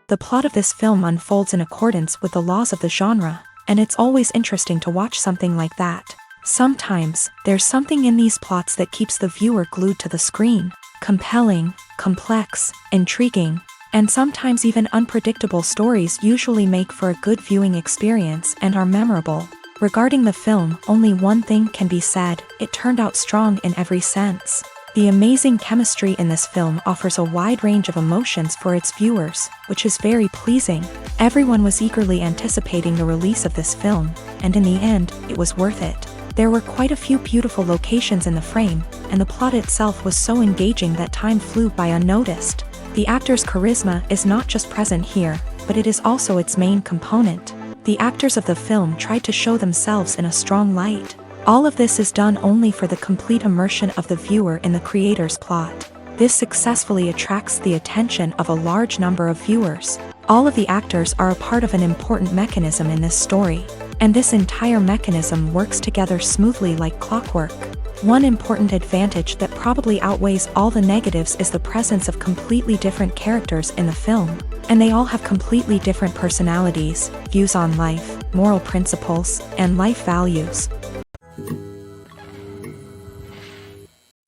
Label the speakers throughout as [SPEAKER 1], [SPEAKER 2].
[SPEAKER 1] The plot of this film unfolds in accordance with the laws of the genre, and it's always interesting to watch something like that. Sometimes, there's something in these plots that keeps the viewer glued to the screen. Compelling, complex, intriguing, and sometimes even unpredictable stories usually make for a good viewing experience and are memorable. Regarding the film, only one thing can be said: it turned out strong in every sense. The amazing chemistry in this film offers a wide range of emotions for its viewers, which is very pleasing. Everyone was eagerly anticipating the release of this film, and in the end, it was worth it. There were quite a few beautiful locations in the frame, and the plot itself was so engaging that time flew by unnoticed. The actor's charisma is not just present here, but it is also its main component. The actors of the film tried to show themselves in a strong light. All of this is done only for the complete immersion of the viewer in the creator's plot. This successfully attracts the attention of a large number of viewers. All of the actors are a part of an important mechanism in this story, and this entire mechanism works together smoothly like clockwork. One important advantage that probably outweighs all the negatives is the presence of completely different characters in the film, and they all have completely different personalities, views on life, moral principles, and life values.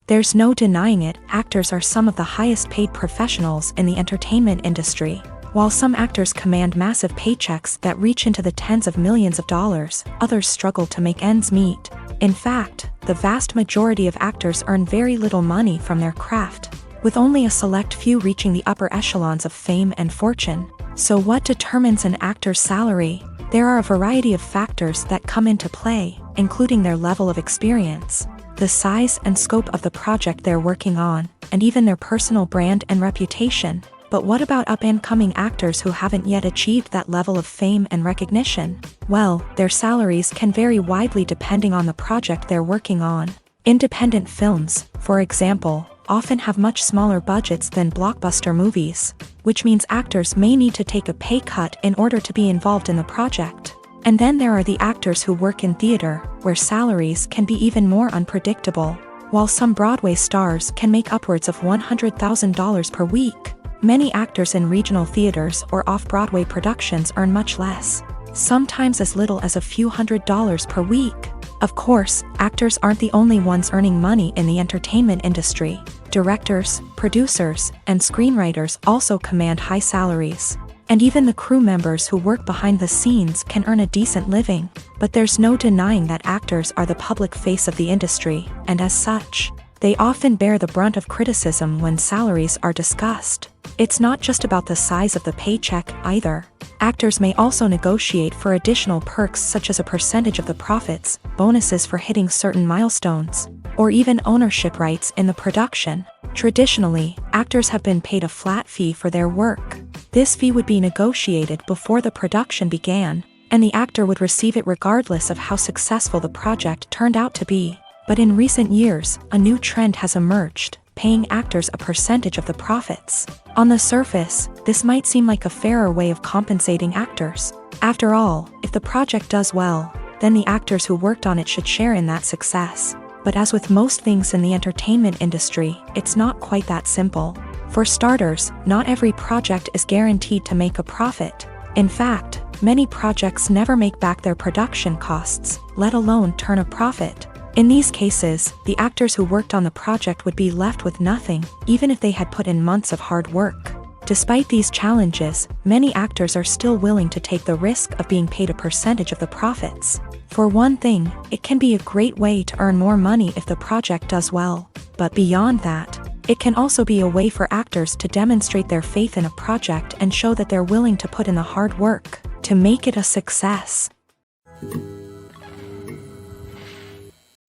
[SPEAKER 1] There's no denying it, actors are some of the highest paid professionals in the entertainment industry. While some actors command massive paychecks that reach into the tens of millions of dollars, others struggle to make ends meet. In fact, the vast majority of actors earn very little money from their craft, with only a select few reaching the upper echelons of fame and fortune. So what determines an actor's salary? There are a variety of factors that come into play, including their level of experience, the size and scope of the project they're working on, and even their personal brand and reputation. But what about up-and-coming actors who haven't yet achieved that level of fame and recognition? Well, their salaries can vary widely depending on the project they're working on. Independent films, for example, often have much smaller budgets than blockbuster movies, which means actors may need to take a pay cut in order to be involved in the project. And then there are the actors who work in theater, where salaries can be even more unpredictable. While some Broadway stars can make upwards of $100,000 per week, many actors in regional theaters or off-Broadway productions earn much less, sometimes as little as a few $100s per week. Of course, actors aren't the only ones earning money in the entertainment industry. Directors, producers, and screenwriters also command high salaries. And even the crew members who work behind the scenes can earn a decent living. But there's no denying that actors are the public face of the industry, and as such, they often bear the brunt of criticism when salaries are discussed. It's not just about the size of the paycheck, either. Actors may also negotiate for additional perks such as a percentage of the profits, bonuses for hitting certain milestones, or even ownership rights in the production. Traditionally, actors have been paid a flat fee for their work. This fee would be negotiated before the production began, and the actor would receive it regardless of how successful the project turned out to be. But in recent years, a new trend has emerged, paying actors a percentage of the profits. On the surface, this might seem like a fairer way of compensating actors. After all, if the project does well, then the actors who worked on it should share in that success. But as with most things in the entertainment industry, it's not quite that simple. For starters, not every project is guaranteed to make a profit. In fact, many projects never make back their production costs, let alone turn a profit. In these cases, the actors who worked on the project would be left with nothing, even if they had put in months of hard work. Despite these challenges, many actors are still willing to take the risk of being paid a percentage of the profits. For one thing, it can be a great way to earn more money if the project does well. But beyond that, it can also be a way for actors to demonstrate their faith in a project and show that they're willing to put in the hard work to make it a success.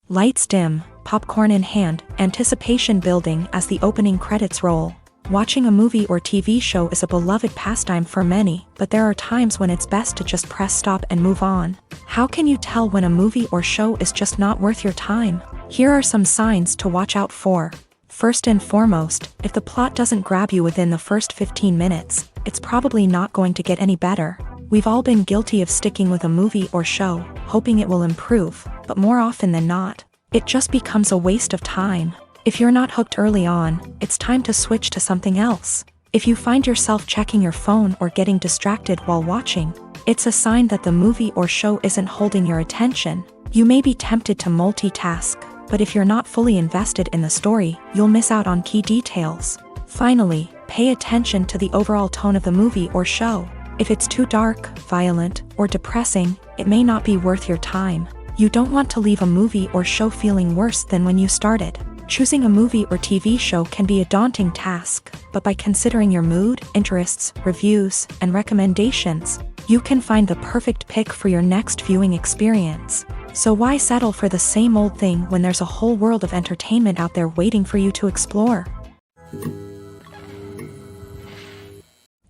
[SPEAKER 1] Lights dim, popcorn in hand, anticipation building as the opening credits roll. Watching a movie or TV show is a beloved pastime for many, but there are times when it's best to just press stop and move on. How can you tell when a movie or show is just not worth your time? Here are some signs to watch out for. First and foremost, if the plot doesn't grab you within the first 15 minutes, it's probably not going to get any better. We've all been guilty of sticking with a movie or show, hoping it will improve, but more often than not, it just becomes a waste of time. If you're not hooked early on, it's time to switch to something else. If you find yourself checking your phone or getting distracted while watching, it's a sign that the movie or show isn't holding your attention. You may be tempted to multitask, but if you're not fully invested in the story, you'll miss out on key details. Finally, pay attention to the overall tone of the movie or show. If it's too dark, violent, or depressing, it may not be worth your time. You don't want to leave a movie or show feeling worse than when you started. Choosing a movie or TV show can be a daunting task, but by considering your mood, interests, reviews, and recommendations, you can find the perfect pick for your next viewing experience. So why settle for the same old thing when there's a whole world of entertainment out there waiting for you to explore?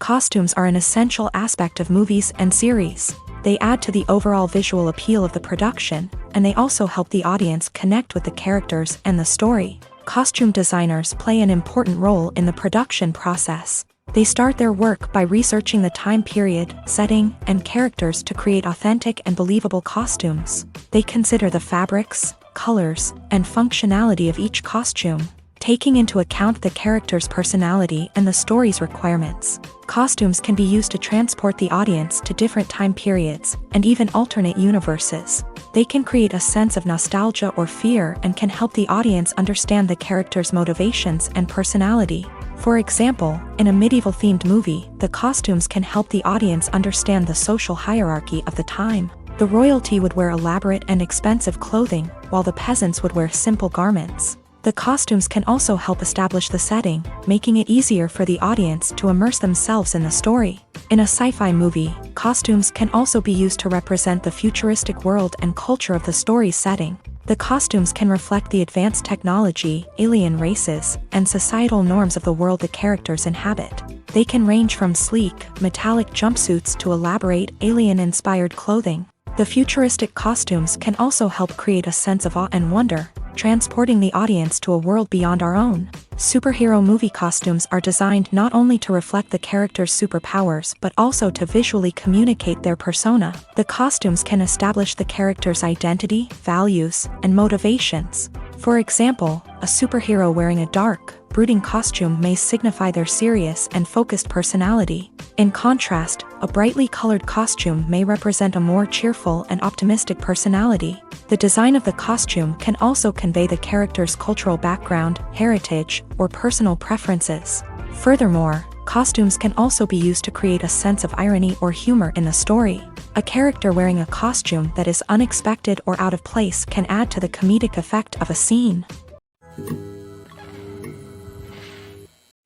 [SPEAKER 1] Costumes are an essential aspect of movies and series. They add to the overall visual appeal of the production, and they also help the audience connect with the characters and the story. Costume designers play an important role in the production process. They start their work by researching the time period, setting, and characters to create authentic and believable costumes. They consider the fabrics, colors, and functionality of each costume, taking into account the character's personality and the story's requirements. Costumes can be used to transport the audience to different time periods and even alternate universes. They can create a sense of nostalgia or fear and can help the audience understand the character's motivations and personality. For example, in a medieval-themed movie, the costumes can help the audience understand the social hierarchy of the time. The royalty would wear elaborate and expensive clothing, while the peasants would wear simple garments. The costumes can also help establish the setting, making it easier for the audience to immerse themselves in the story. In a sci-fi movie, costumes can also be used to represent the futuristic world and culture of the story's setting. The costumes can reflect the advanced technology, alien races, and societal norms of the world the characters inhabit. They can range from sleek, metallic jumpsuits to elaborate, alien-inspired clothing. The futuristic costumes can also help create a sense of awe and wonder, transporting the audience to a world beyond our own. Superhero movie costumes are designed not only to reflect the character's superpowers but also to visually communicate their persona. The costumes can establish the character's identity, values, and motivations. For example, a superhero wearing a dark, brooding costume may signify their serious and focused personality. In contrast, a brightly colored costume may represent a more cheerful and optimistic personality. The design of the costume can also convey the character's cultural background, heritage, or personal preferences. Furthermore, costumes can also be used to create a sense of irony or humor in the story. A character wearing a costume that is unexpected or out of place can add to the comedic effect of a scene.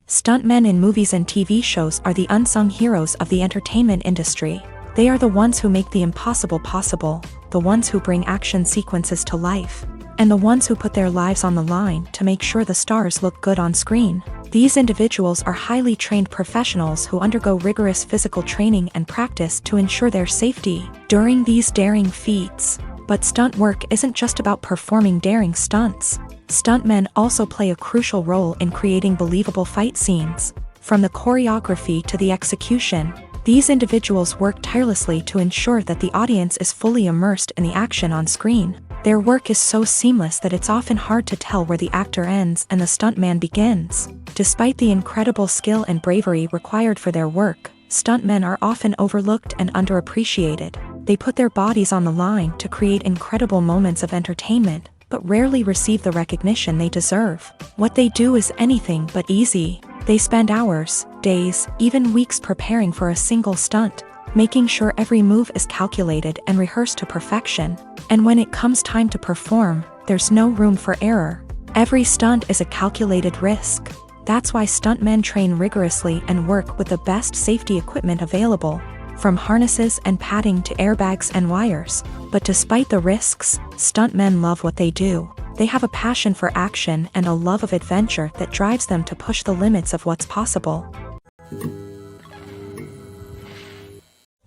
[SPEAKER 1] Stuntmen in movies and TV shows are the unsung heroes of the entertainment industry. They are the ones who make the impossible possible, the ones who bring action sequences to life, and the ones who put their lives on the line to make sure the stars look good on screen. These individuals are highly trained professionals who undergo rigorous physical training and practice to ensure their safety during these daring feats. But stunt work isn't just about performing daring stunts. Stuntmen also play a crucial role in creating believable fight scenes. From the choreography to the execution, these individuals work tirelessly to ensure that the audience is fully immersed in the action on screen. Their work is so seamless that it's often hard to tell where the actor ends and the stuntman begins. Despite the incredible skill and bravery required for their work, stuntmen are often overlooked and underappreciated. They put their bodies on the line to create incredible moments of entertainment, but rarely receive the recognition they deserve. What they do is anything but easy. They spend hours, days, even weeks preparing for a single stunt, making sure every move is calculated and rehearsed to perfection. And when it comes time to perform, there's no room for error. Every stunt is a calculated risk. That's why stuntmen train rigorously and work with the best safety equipment available, from harnesses and padding to airbags and wires. But despite the risks, stuntmen love what they do. They have a passion for action and a love of adventure that drives them to push the limits of what's possible.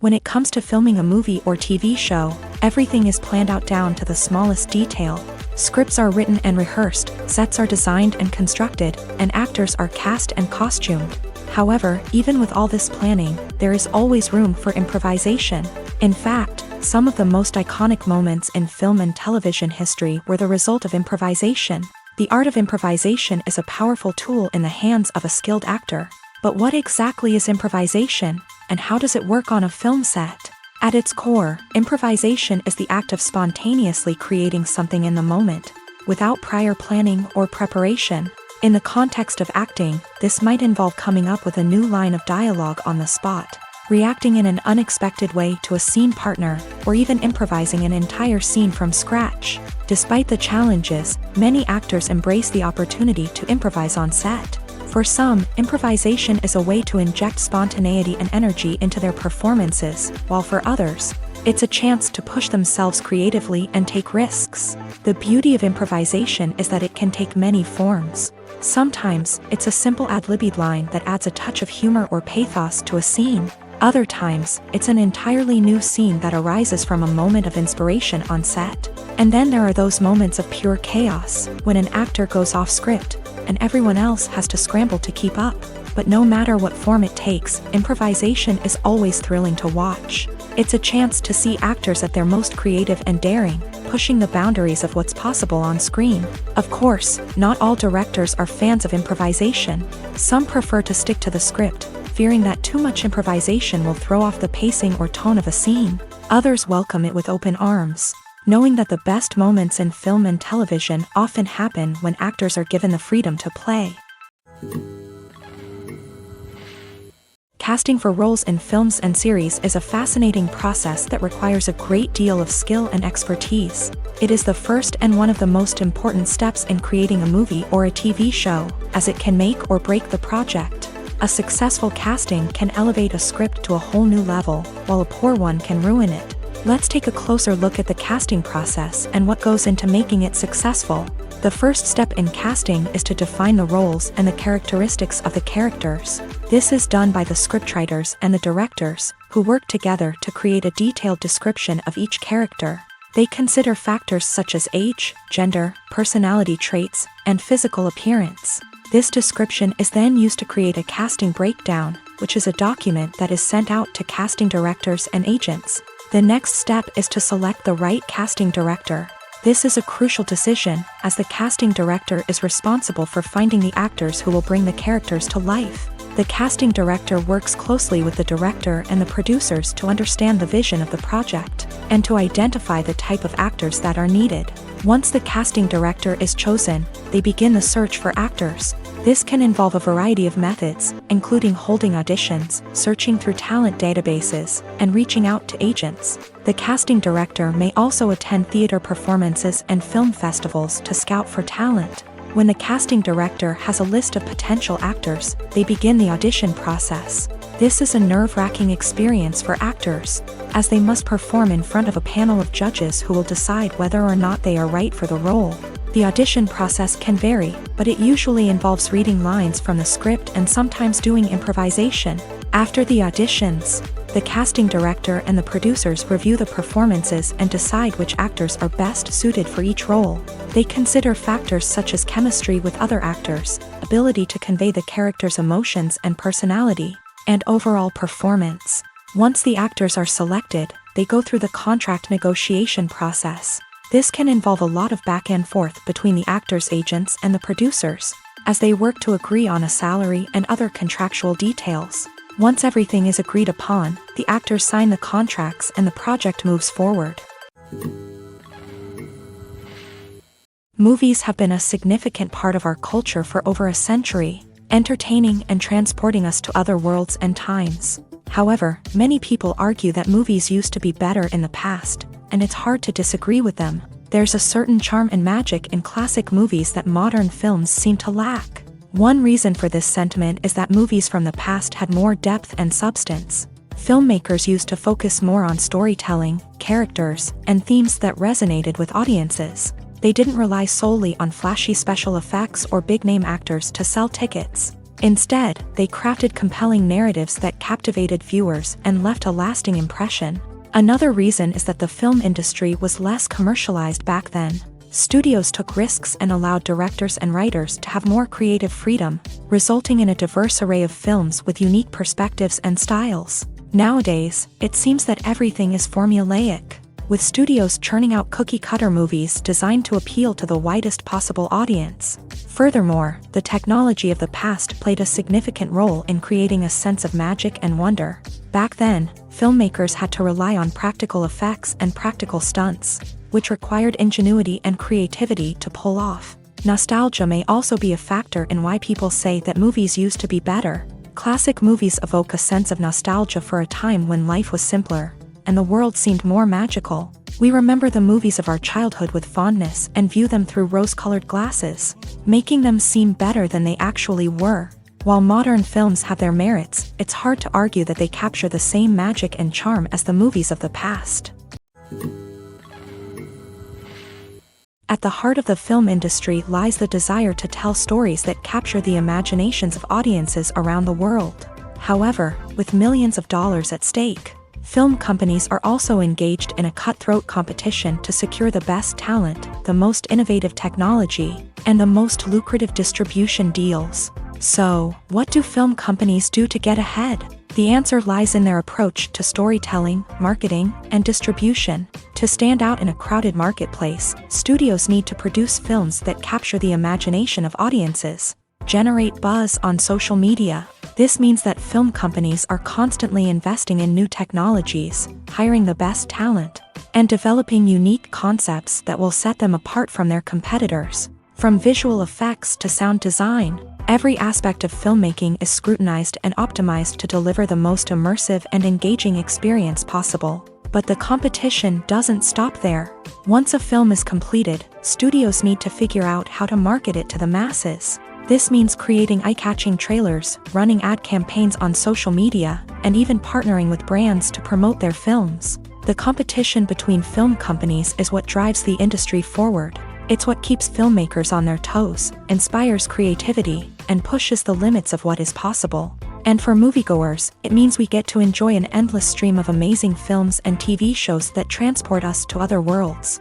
[SPEAKER 1] When it comes to filming a movie or TV show, everything is planned out down to the smallest detail. Scripts are written and rehearsed, sets are designed and constructed, and actors are cast and costumed. However, even with all this planning, there is always room for improvisation. In fact, some of the most iconic moments in film and television history were the result of improvisation. The art of improvisation is a powerful tool in the hands of a skilled actor. But what exactly is improvisation, and how does it work on a film set? At its core, improvisation is the act of spontaneously creating something in the moment, without prior planning or preparation. In the context of acting, this might involve coming up with a new line of dialogue on the spot, reacting in an unexpected way to a scene partner, or even improvising an entire scene from scratch. Despite the challenges, many actors embrace the opportunity to improvise on set. For some, improvisation is a way to inject spontaneity and energy into their performances, while for others, it's a chance to push themselves creatively and take risks. The beauty of improvisation is that it can take many forms. Sometimes, it's a simple ad-libbed line that adds a touch of humor or pathos to a scene. Other times, it's an entirely new scene that arises from a moment of inspiration on set. And then there are those moments of pure chaos, when an actor goes off script, and everyone else has to scramble to keep up. But no matter what form it takes, improvisation is always thrilling to watch. It's a chance to see actors at their most creative and daring, pushing the boundaries of what's possible on screen. Of course, not all directors are fans of improvisation. Some prefer to stick to the script, fearing that too much improvisation will throw off the pacing or tone of a scene. Others welcome it with open arms, knowing that the best moments in film and television often happen when actors are given the freedom to play. Casting for roles in films and series is a fascinating process that requires a great deal of skill and expertise. It is the first and one of the most important steps in creating a movie or a TV show, as it can make or break the project. A successful casting can elevate a script to a whole new level, while a poor one can ruin it. Let's take a closer look at the casting process and what goes into making it successful. The first step in casting is to define the roles and the characteristics of the characters. This is done by the scriptwriters and the directors, who work together to create a detailed description of each character. They consider factors such as age, gender, personality traits, and physical appearance. This description is then used to create a casting breakdown, which is a document that is sent out to casting directors and agents. The next step is to select the right casting director. This is a crucial decision, as the casting director is responsible for finding the actors who will bring the characters to life. The casting director works closely with the director and the producers to understand the vision of the project, and to identify the type of actors that are needed. Once the casting director is chosen, they begin the search for actors. This can involve a variety of methods, including holding auditions, searching through talent databases, and reaching out to agents. The casting director may also attend theater performances and film festivals to scout for talent. When the casting director has a list of potential actors, they begin the audition process. This is a nerve-wracking experience for actors, as they must perform in front of a panel of judges who will decide whether or not they are right for the role. The audition process can vary, but it usually involves reading lines from the script and sometimes doing improvisation. After the auditions, the casting director and the producers review the performances and decide which actors are best suited for each role. They consider factors such as chemistry with other actors, ability to convey the character's emotions and personality, and overall performance. Once the actors are selected, they go through the contract negotiation process. This can involve a lot of back and forth between the actors' agents and the producers, as they work to agree on a salary and other contractual details. Once everything is agreed upon, the actors sign the contracts and the project moves forward. Movies have been a significant part of our culture for over a century, entertaining and transporting us to other worlds and times. However, many people argue that movies used to be better in the past, and it's hard to disagree with them. There's a certain charm and magic in classic movies that modern films seem to lack. One reason for this sentiment is that movies from the past had more depth and substance. Filmmakers used to focus more on storytelling, characters, and themes that resonated with audiences. They didn't rely solely on flashy special effects or big-name actors to sell tickets. Instead, they crafted compelling narratives that captivated viewers and left a lasting impression. Another reason is that the film industry was less commercialized back then. Studios took risks and allowed directors and writers to have more creative freedom, resulting in a diverse array of films with unique perspectives and styles. Nowadays, it seems that everything is formulaic. with studios churning out cookie-cutter movies designed to appeal to the widest possible audience. Furthermore, the technology of the past played a significant role in creating a sense of magic and wonder. Back then, filmmakers had to rely on practical effects and practical stunts, which required ingenuity and creativity to pull off. Nostalgia may also be a factor in why people say that movies used to be better. Classic movies evoke a sense of nostalgia for a time when life was simpler, and the world seemed more magical. We remember the movies of our childhood with fondness and view them through rose-colored glasses, making them seem better than they actually were. While modern films have their merits, it's hard to argue that they capture the same magic and charm as the movies of the past. At the heart of the film industry lies the desire to tell stories that capture the imaginations of audiences around the world. However, with millions of dollars at stake, film companies are also engaged in a cutthroat competition to secure the best talent, the most innovative technology, and the most lucrative distribution deals. So, what do film companies do to get ahead? The answer lies in their approach to storytelling, marketing, and distribution. To stand out in a crowded marketplace, studios need to produce films that capture the imagination of audiences, generate buzz on social media. This means that film companies are constantly investing in new technologies, hiring the best talent, and developing unique concepts that will set them apart from their competitors. From visual effects to sound design, every aspect of filmmaking is scrutinized and optimized to deliver the most immersive and engaging experience possible. But the competition doesn't stop there. Once a film is completed, studios need to figure out how to market it to the masses. This means creating eye-catching trailers, running ad campaigns on social media, and even partnering with brands to promote their films. The competition between film companies is what drives the industry forward. It's what keeps filmmakers on their toes, inspires creativity, and pushes the limits of what is possible. And for moviegoers, it means we get to enjoy an endless stream of amazing films and TV shows that transport us to other worlds.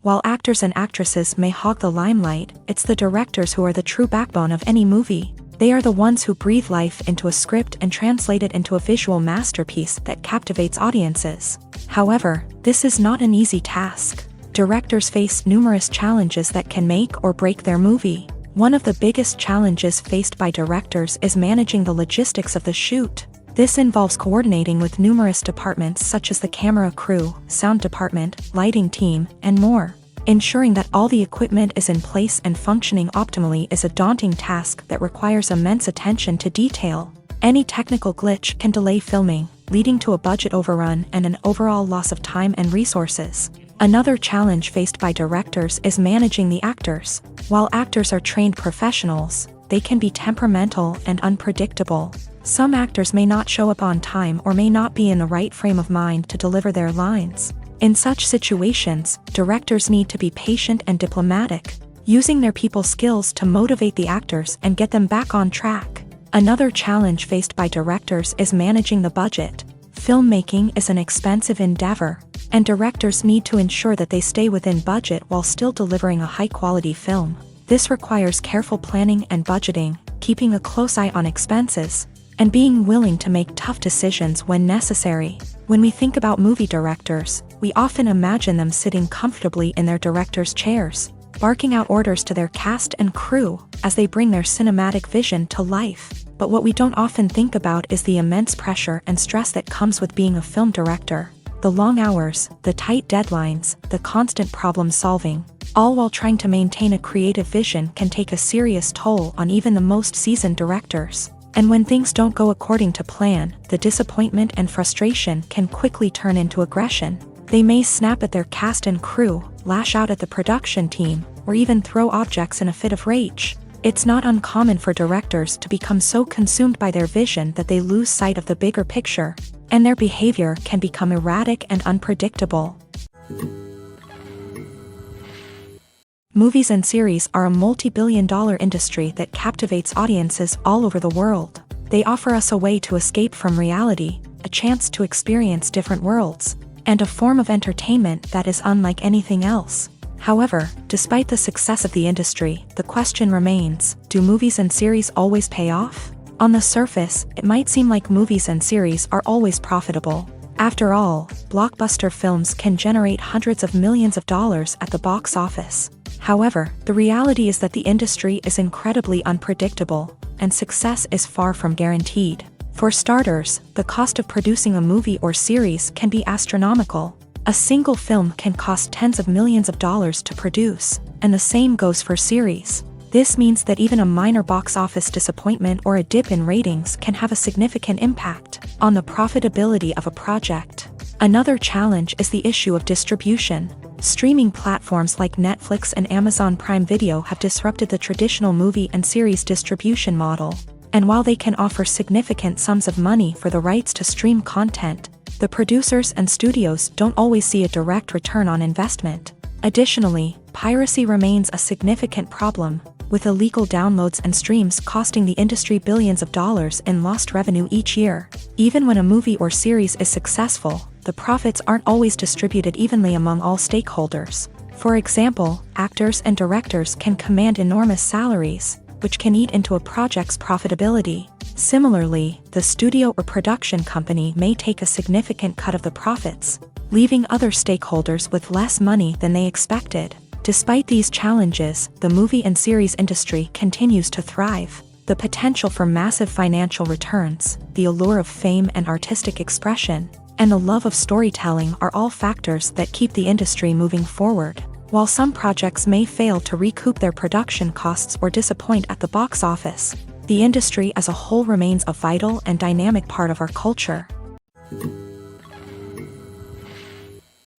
[SPEAKER 1] While actors and actresses may hog the limelight, it's the directors who are the true backbone of any movie. They are the ones who breathe life into a script and translate it into a visual masterpiece that captivates audiences. However, this is not an easy task. Directors face numerous challenges that can make or break their movie. One of the biggest challenges faced by directors is managing the logistics of the shoot. This involves coordinating with numerous departments such as the camera crew, sound department, lighting team, and more. Ensuring that all the equipment is in place and functioning optimally is a daunting task that requires immense attention to detail. Any technical glitch can delay filming, leading to a budget overrun and an overall loss of time and resources. Another challenge faced by directors is managing the actors. While actors are trained professionals, they can be temperamental and unpredictable. Some actors may not show up on time or may not be in the right frame of mind to deliver their lines. In such situations, directors need to be patient and diplomatic, using their people skills to motivate the actors and get them back on track. Another challenge faced by directors is managing the budget. Filmmaking is an expensive endeavor, and directors need to ensure that they stay within budget while still delivering a high-quality film. This requires careful planning and budgeting, keeping a close eye on expenses, and being willing to make tough decisions when necessary. When we think about movie directors, we often imagine them sitting comfortably in their director's chairs, barking out orders to their cast and crew as they bring their cinematic vision to life. But what we don't often think about is the immense pressure and stress that comes with being a film director. The long hours, the tight deadlines, the constant problem solving, all while trying to maintain a creative vision can take a serious toll on even the most seasoned directors. And when things don't go according to plan, the disappointment and frustration can quickly turn into aggression. They may snap at their cast and crew, lash out at the production team, or even throw objects in a fit of rage. It's not uncommon for directors to become so consumed by their vision that they lose sight of the bigger picture, and their behavior can become erratic and unpredictable. Movies and series are a multi-billion-dollar industry that captivates audiences all over the world. They offer us a way to escape from reality, a chance to experience different worlds, and a form of entertainment that is unlike anything else. However, despite the success of the industry, the question remains, do movies and series always pay off? On the surface, it might seem like movies and series are always profitable. After all, blockbuster films can generate hundreds of millions of dollars at the box office. However, the reality is that the industry is incredibly unpredictable, and success is far from guaranteed. For starters, the cost of producing a movie or series can be astronomical. A single film can cost tens of millions of dollars to produce, and the same goes for series. This means that even a minor box office disappointment or a dip in ratings can have a significant impact on the profitability of a project. Another challenge is the issue of distribution. Streaming platforms like Netflix and Amazon Prime Video have disrupted the traditional movie and series distribution model. And while they can offer significant sums of money for the rights to stream content, the producers and studios don't always see a direct return on investment. Additionally, piracy remains a significant problem, with illegal downloads and streams costing the industry billions of dollars in lost revenue each year. Even when a movie or series is successful, the profits aren't always distributed evenly among all stakeholders. For example, actors and directors can command enormous salaries, which can eat into a project's profitability. Similarly, the studio or production company may take a significant cut of the profits, leaving other stakeholders with less money than they expected. Despite these challenges, the movie and series industry continues to thrive. The potential for massive financial returns, the allure of fame and artistic expression, and the love of storytelling are all factors that keep the industry moving forward. While some projects may fail to recoup their production costs or disappoint at the box office, the industry as a whole remains a vital and dynamic part of our culture.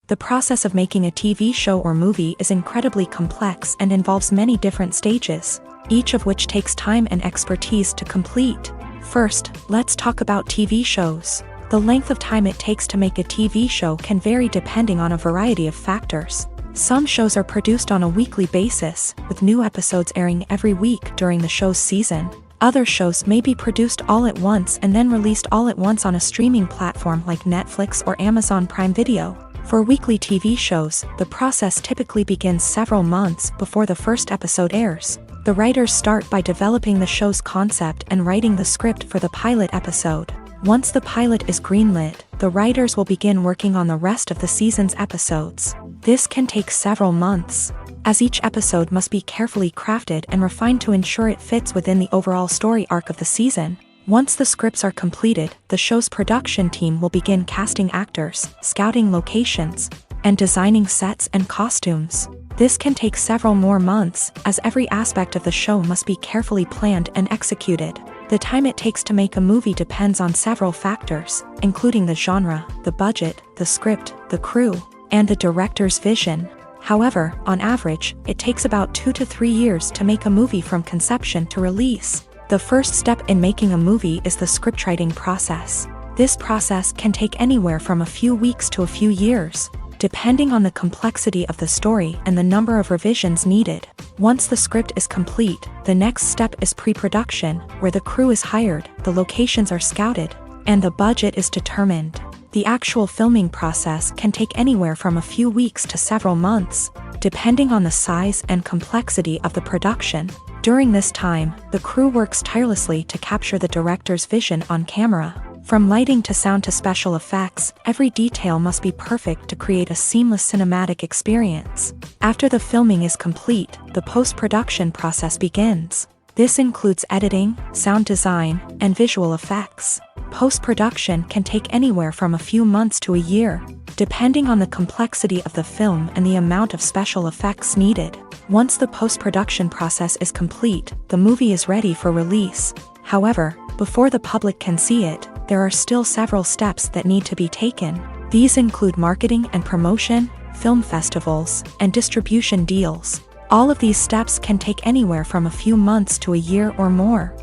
[SPEAKER 1] The process of making a TV show or movie is incredibly complex and involves many different stages, each of which takes time and expertise to complete. First, let's talk about TV shows. The length of time it takes to make a TV show can vary depending on a variety of factors. Some shows are produced on a weekly basis, with new episodes airing every week during the show's season. Other shows may be produced all at once and then released all at once on a streaming platform like Netflix or Amazon Prime Video. For weekly TV shows, the process typically begins several months before the first episode airs. The writers start by developing the show's concept and writing the script for the pilot episode. Once the pilot is greenlit, the writers will begin working on the rest of the season's episodes. This can take several months, as each episode must be carefully crafted and refined to ensure it fits within the overall story arc of the season. Once the scripts are completed, the show's production team will begin casting actors, scouting locations, and designing sets and costumes. This can take several more months, as every aspect of the show must be carefully planned and executed. The time it takes to make a movie depends on several factors, including the genre, the budget, the script, the crew, and the director's vision. However, on average, it takes about 2 to 3 years to make a movie from conception to release. The first step in making a movie is the scriptwriting process. This process can take anywhere from a few weeks to a few years, depending on the complexity of the story and the number of revisions needed. Once the script is complete, the next step is pre-production, where the crew is hired, the locations are scouted, and the budget is determined. The actual filming process can take anywhere from a few weeks to several months, depending on the size and complexity of the production. During this time, the crew works tirelessly to capture the director's vision on camera. From lighting to sound to special effects, every detail must be perfect to create a seamless cinematic experience. After the filming is complete, the post-production process begins. This includes editing, sound design, and visual effects. Post-production can take anywhere from a few months to a year, depending on the complexity of the film and the amount of special effects needed. Once the post-production process is complete, the movie is ready for release. However, before the public can see it, there are still several steps that need to be taken. These include marketing and promotion, film festivals, and distribution deals. All of these steps can take anywhere from a few months to a year or more.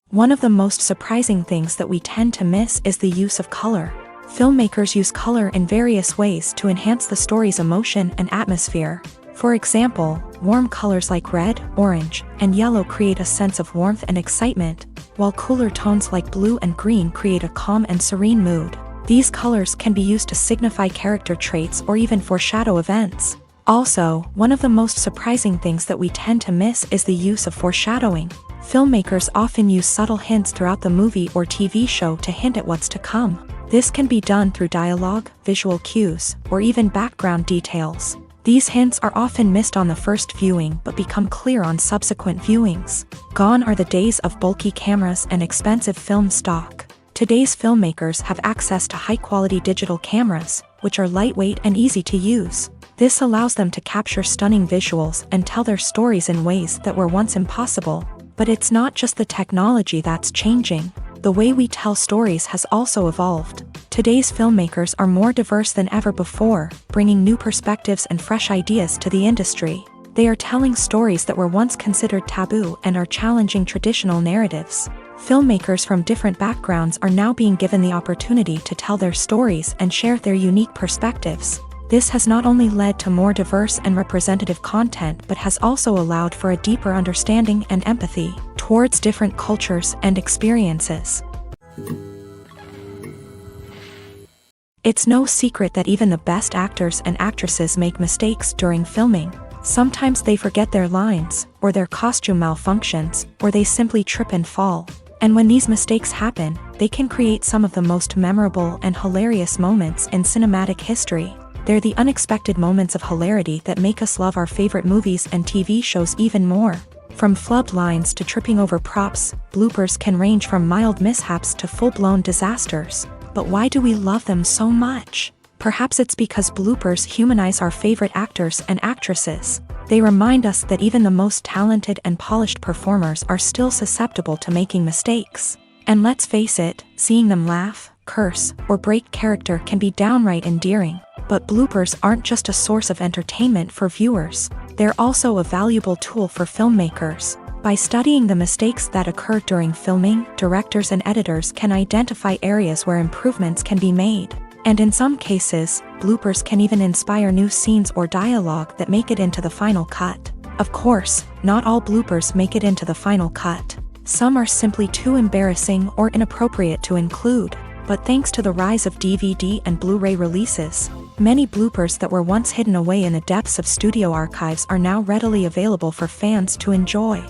[SPEAKER 1] One of the most surprising things that we tend to miss is the use of color. Filmmakers use color in various ways to enhance the story's emotion and atmosphere. For example, warm colors like red, orange, and yellow create a sense of warmth and excitement, while cooler tones like blue and green create a calm and serene mood. These colors can be used to signify character traits or even foreshadow events. Also, one of the most surprising things that we tend to miss is the use of foreshadowing. Filmmakers often use subtle hints throughout the movie or TV show to hint at what's to come. This can be done through dialogue, visual cues, or even background details. These hints are often missed on the first viewing but become clear on subsequent viewings. Gone are the days of bulky cameras and expensive film stock. Today's filmmakers have access to high-quality digital cameras, which are lightweight and easy to use. This allows them to capture stunning visuals and tell their stories in ways that were once impossible. But it's not just the technology that's changing. The way we tell stories has also evolved. Today's filmmakers are more diverse than ever before, bringing new perspectives and fresh ideas to the industry. They are telling stories that were once considered taboo and are challenging traditional narratives. Filmmakers from different backgrounds are now being given the opportunity to tell their stories and share their unique perspectives. This has not only led to more diverse and representative content but has also allowed for a deeper understanding and empathy towards different cultures and experiences. It's no secret that even the best actors and actresses make mistakes during filming. Sometimes they forget their lines, or their costume malfunctions, or they simply trip and fall. And when these mistakes happen, they can create some of the most memorable and hilarious moments in cinematic history. They're the unexpected moments of hilarity that make us love our favorite movies and TV shows even more. From flubbed lines to tripping over props, bloopers can range from mild mishaps to full-blown disasters. But why do we love them so much? Perhaps it's because bloopers humanize our favorite actors and actresses. They remind us that even the most talented and polished performers are still susceptible to making mistakes. And let's face it, seeing them laugh, curse, or break character can be downright endearing. But bloopers aren't just a source of entertainment for viewers. They're also a valuable tool for filmmakers. By studying the mistakes that occur during filming, directors and editors can identify areas where improvements can be made. And in some cases, bloopers can even inspire new scenes or dialogue that make it into the final cut. Of course, not all bloopers make it into the final cut. Some are simply too embarrassing or inappropriate to include. But thanks to the rise of DVD and Blu-ray releases, many bloopers that were once hidden away in the depths of studio archives are now readily available for fans to enjoy.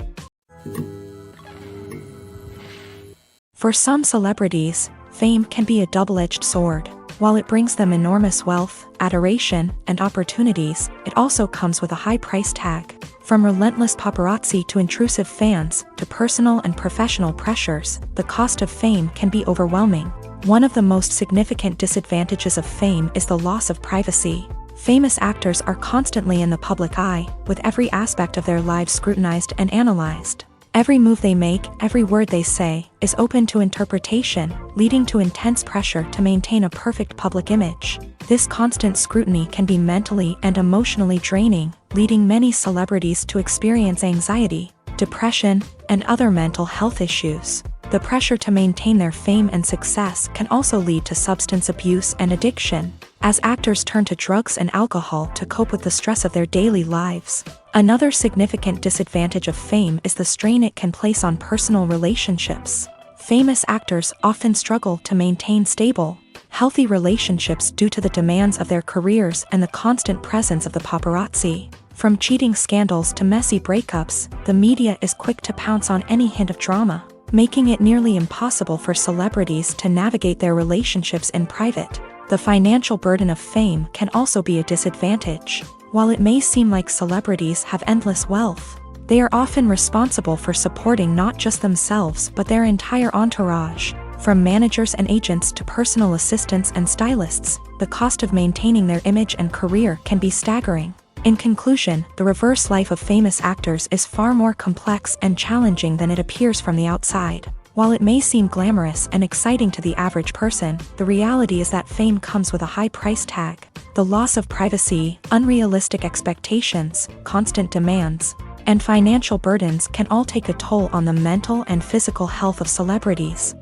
[SPEAKER 1] For some celebrities, fame can be a double-edged sword. While it brings them enormous wealth, adoration, and opportunities, it also comes with a high price tag. From relentless paparazzi to intrusive fans, to personal and professional pressures, the cost of fame can be overwhelming. One of the most significant disadvantages of fame is the loss of privacy. Famous actors are constantly in the public eye, with every aspect of their lives scrutinized and analyzed. Every move they make, every word they say, is open to interpretation, leading to intense pressure to maintain a perfect public image. This constant scrutiny can be mentally and emotionally draining, leading many celebrities to experience anxiety, depression, and other mental health issues. The pressure to maintain their fame and success can also lead to substance abuse and addiction, as actors turn to drugs and alcohol to cope with the stress of their daily lives. Another significant disadvantage of fame is the strain it can place on personal relationships. Famous actors often struggle to maintain stable, healthy relationships due to the demands of their careers and the constant presence of the paparazzi. From cheating scandals to messy breakups, the media is quick to pounce on any hint of drama, making it nearly impossible for celebrities to navigate their relationships in private. The financial burden of fame can also be a disadvantage. While it may seem like celebrities have endless wealth, they are often responsible for supporting not just themselves but their entire entourage. From managers and agents to personal assistants and stylists, the cost of maintaining their image and career can be staggering. In conclusion, the reverse life of famous actors is far more complex and challenging than it appears from the outside. While it may seem glamorous and exciting to the average person, the reality is that fame comes with a high price tag. The loss of privacy, unrealistic expectations, constant demands, and financial burdens can all take a toll on the mental and physical health of celebrities.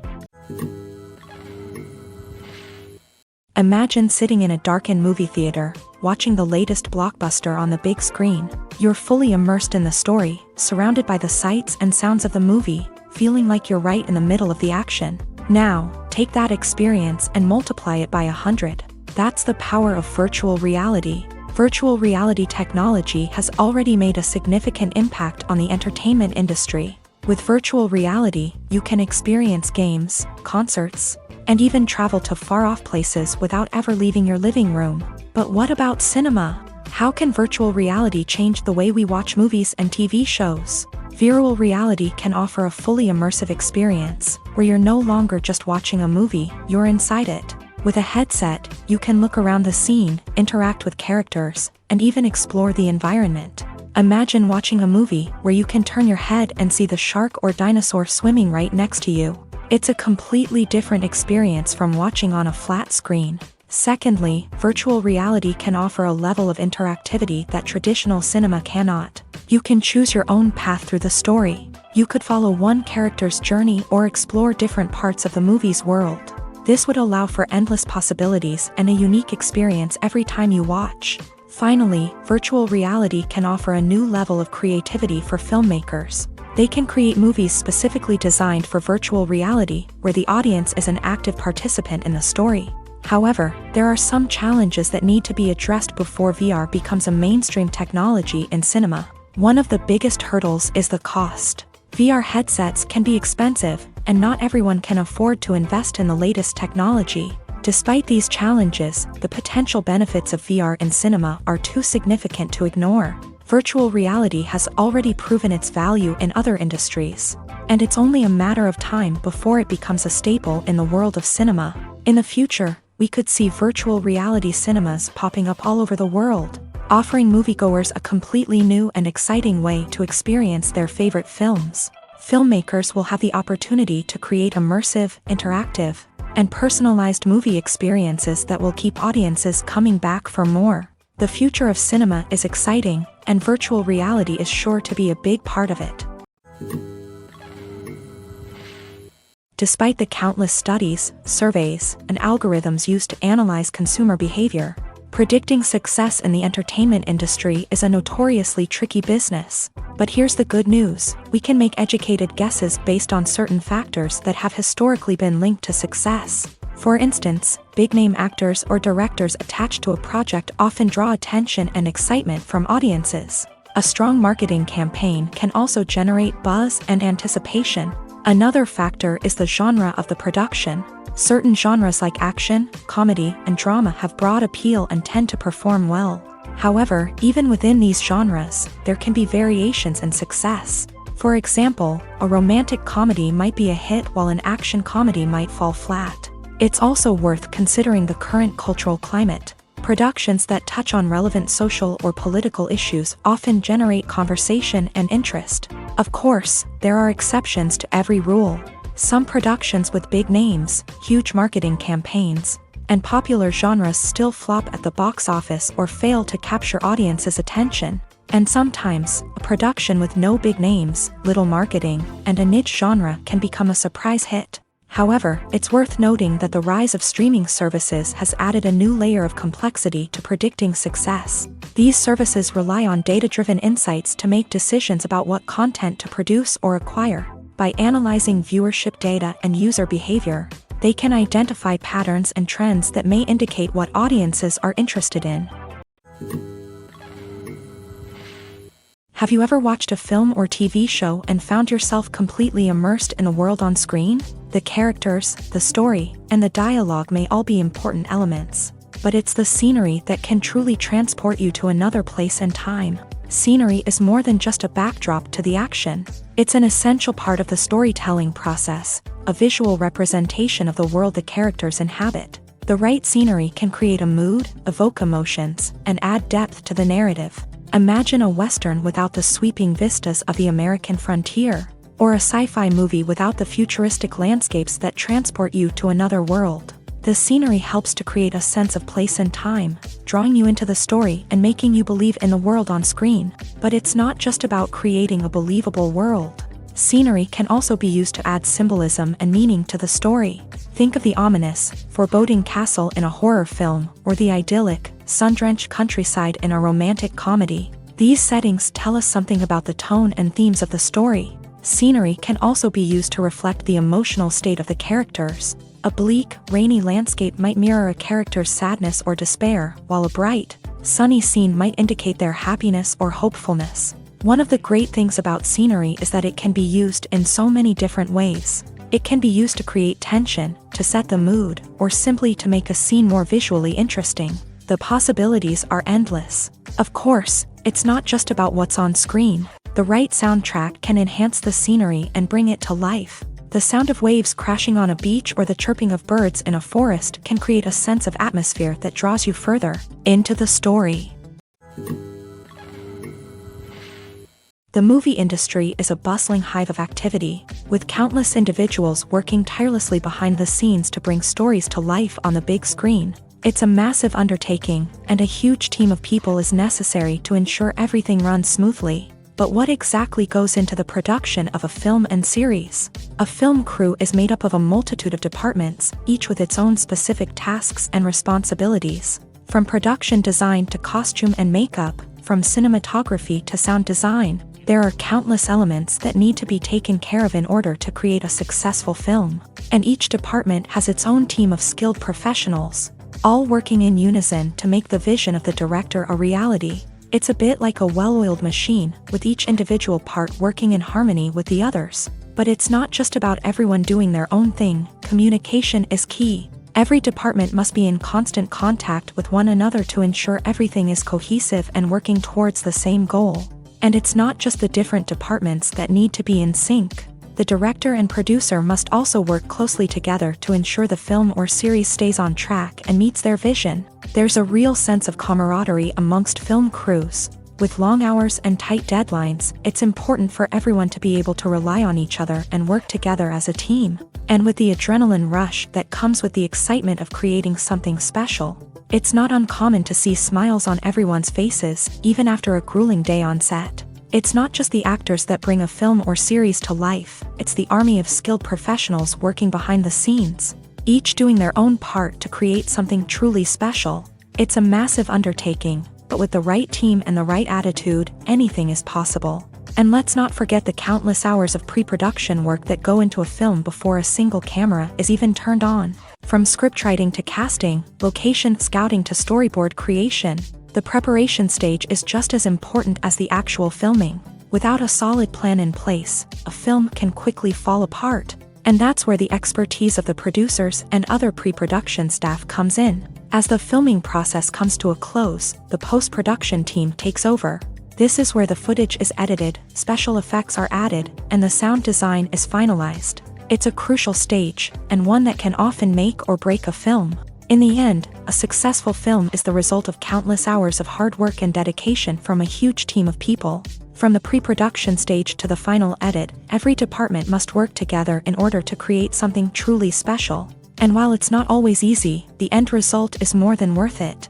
[SPEAKER 1] Imagine sitting in a darkened movie theater, watching the latest blockbuster on the big screen. You're fully immersed in the story, surrounded by the sights and sounds of the movie, feeling like you're right in the middle of the action. Now, take that experience and multiply it by 100. That's the power of virtual reality. Virtual reality technology has already made a significant impact on the entertainment industry. With virtual reality, you can experience games, concerts, and even travel to far-off places without ever leaving your living room. But what about cinema? How can virtual reality change the way we watch movies and TV shows? Virtual reality can offer a fully immersive experience, where you're no longer just watching a movie, you're inside it. With a headset, you can look around the scene, interact with characters, and even explore the environment. Imagine watching a movie where you can turn your head and see the shark or dinosaur swimming right next to you. It's a completely different experience from watching on a flat screen. Secondly, virtual reality can offer a level of interactivity that traditional cinema cannot. You can choose your own path through the story. You could follow one character's journey or explore different parts of the movie's world. This would allow for endless possibilities and a unique experience every time you watch. Finally, virtual reality can offer a new level of creativity for filmmakers. They can create movies specifically designed for virtual reality, where the audience is an active participant in the story. However, there are some challenges that need to be addressed before VR becomes a mainstream technology in cinema. One of the biggest hurdles is the cost. VR headsets can be expensive, and not everyone can afford to invest in the latest technology. Despite these challenges, the potential benefits of VR in cinema are too significant to ignore. Virtual reality has already proven its value in other industries, and it's only a matter of time before it becomes a staple in the world of cinema. In the future, we could see virtual reality cinemas popping up all over the world, offering moviegoers a completely new and exciting way to experience their favorite films. Filmmakers will have the opportunity to create immersive, interactive, and personalized movie experiences that will keep audiences coming back for more. The future of cinema is exciting, and virtual reality is sure to be a big part of it. Despite the countless studies, surveys, and algorithms used to analyze consumer behavior, predicting success in the entertainment industry is a notoriously tricky business. But here's the good news: we can make educated guesses based on certain factors that have historically been linked to success. For instance, big-name actors or directors attached to a project often draw attention and excitement from audiences. A strong marketing campaign can also generate buzz and anticipation. Another factor is the genre of the production. Certain genres like action, comedy, and drama have broad appeal and tend to perform well. However, even within these genres, there can be variations in success. For example, a romantic comedy might be a hit while an action comedy might fall flat. It's also worth considering the current cultural climate. Productions that touch on relevant social or political issues often generate conversation and interest. Of course, there are exceptions to every rule. Some productions with big names, huge marketing campaigns, and popular genres still flop at the box office or fail to capture audiences' attention. And sometimes, a production with no big names, little marketing, and a niche genre can become a surprise hit. However, it's worth noting that the rise of streaming services has added a new layer of complexity to predicting success. These services rely on data-driven insights to make decisions about what content to produce or acquire. By analyzing viewership data and user behavior, they can identify patterns and trends that may indicate what audiences are interested in. Have you ever watched a film or TV show and found yourself completely immersed in the world on screen? The characters, the story, and the dialogue may all be important elements, but it's the scenery that can truly transport you to another place and time. Scenery is more than just a backdrop to the action. It's an essential part of the storytelling process, a visual representation of the world the characters inhabit. The right scenery can create a mood, evoke emotions, and add depth to the narrative. Imagine a Western without the sweeping vistas of the American frontier, or a sci-fi movie without the futuristic landscapes that transport you to another world. The scenery helps to create a sense of place and time, drawing you into the story and making you believe in the world on screen. But it's not just about creating a believable world. Scenery can also be used to add symbolism and meaning to the story. Think of the ominous, foreboding castle in a horror film, or the idyllic, sun-drenched countryside in a romantic comedy. These settings tell us something about the tone and themes of the story. Scenery can also be used to reflect the emotional state of the characters. A bleak, rainy landscape might mirror a character's sadness or despair, while a bright, sunny scene might indicate their happiness or hopefulness. One of the great things about scenery is that it can be used in so many different ways. It can be used to create tension, to set the mood, or simply to make a scene more visually interesting. The possibilities are endless. Of course, it's not just about what's on screen. The right soundtrack can enhance the scenery and bring it to life. The sound of waves crashing on a beach or the chirping of birds in a forest can create a sense of atmosphere that draws you further into the story. The movie industry is a bustling hive of activity, with countless individuals working tirelessly behind the scenes to bring stories to life on the big screen. It's a massive undertaking, and a huge team of people is necessary to ensure everything runs smoothly. But what exactly goes into the production of a film and series? A film crew is made up of a multitude of departments, each with its own specific tasks and responsibilities. From production design to costume and makeup, from cinematography to sound design, there are countless elements that need to be taken care of in order to create a successful film. And each department has its own team of skilled professionals, all working in unison to make the vision of the director a reality. It's a bit like a well-oiled machine, with each individual part working in harmony with the others. But it's not just about everyone doing their own thing. Communication is key. Every department must be in constant contact with one another to ensure everything is cohesive and working towards the same goal. And it's not just the different departments that need to be in sync. The director and producer must also work closely together to ensure the film or series stays on track and meets their vision. There's a real sense of camaraderie amongst film crews. With long hours and tight deadlines, it's important for everyone to be able to rely on each other and work together as a team. And with the adrenaline rush that comes with the excitement of creating something special, it's not uncommon to see smiles on everyone's faces, even after a grueling day on set. It's not just the actors that bring a film or series to life, it's the army of skilled professionals working behind the scenes, each doing their own part to create something truly special. It's a massive undertaking, but with the right team and the right attitude, anything is possible. And let's not forget the countless hours of pre-production work that go into a film before a single camera is even turned on. From scriptwriting to casting, location scouting to storyboard creation, the preparation stage is just as important as the actual filming. Without a solid plan in place, a film can quickly fall apart. And that's where the expertise of the producers and other pre-production staff comes in. As the filming process comes to a close, the post-production team takes over. This is where the footage is edited, special effects are added, and the sound design is finalized. It's a crucial stage, and one that can often make or break a film. In the end, a successful film is the result of countless hours of hard work and dedication from a huge team of people. From the pre-production stage to the final edit, every department must work together in order to create something truly special. And while it's not always easy, the end result is more than worth it.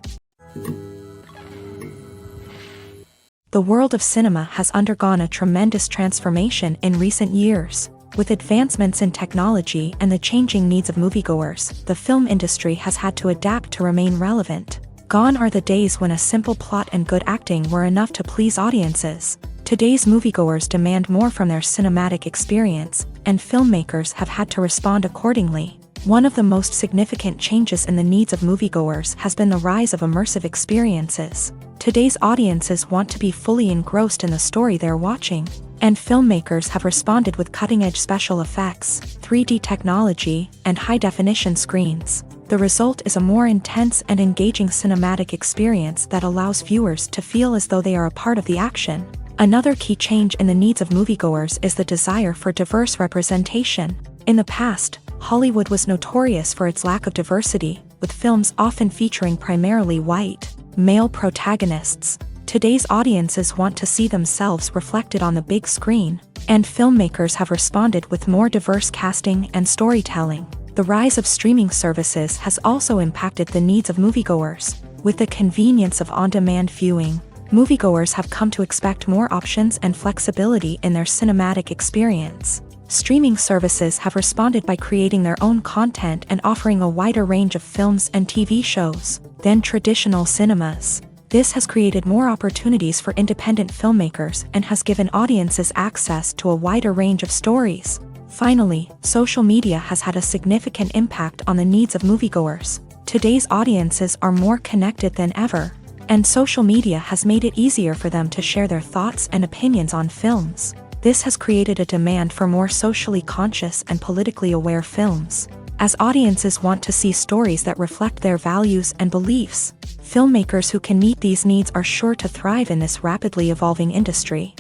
[SPEAKER 1] The world of cinema has undergone a tremendous transformation in recent years. With advancements in technology and the changing needs of moviegoers, the film industry has had to adapt to remain relevant. Gone are the days when a simple plot and good acting were enough to please audiences. Today's moviegoers demand more from their cinematic experience, and filmmakers have had to respond accordingly. One of the most significant changes in the needs of moviegoers has been the rise of immersive experiences. Today's audiences want to be fully engrossed in the story they're watching, and filmmakers have responded with cutting-edge special effects, 3D technology, and high-definition screens. The result is a more intense and engaging cinematic experience that allows viewers to feel as though they are a part of the action. Another key change in the needs of moviegoers is the desire for diverse representation. In the past, Hollywood was notorious for its lack of diversity, with films often featuring primarily white, male protagonists. Today's audiences want to see themselves reflected on the big screen, and filmmakers have responded with more diverse casting and storytelling. The rise of streaming services has also impacted the needs of moviegoers. With the convenience of on-demand viewing, moviegoers have come to expect more options and flexibility in their cinematic experience. Streaming services have responded by creating their own content and offering a wider range of films and TV shows than traditional cinemas. This has created more opportunities for independent filmmakers and has given audiences access to a wider range of stories. Finally, social media has had a significant impact on the needs of moviegoers. Today's audiences are more connected than ever, And social media has made it easier for them to share their thoughts and opinions on films. This has created a demand for more socially conscious and politically aware films, as audiences want to see stories that reflect their values and beliefs. Filmmakers who can meet these needs are sure to thrive in this rapidly evolving industry.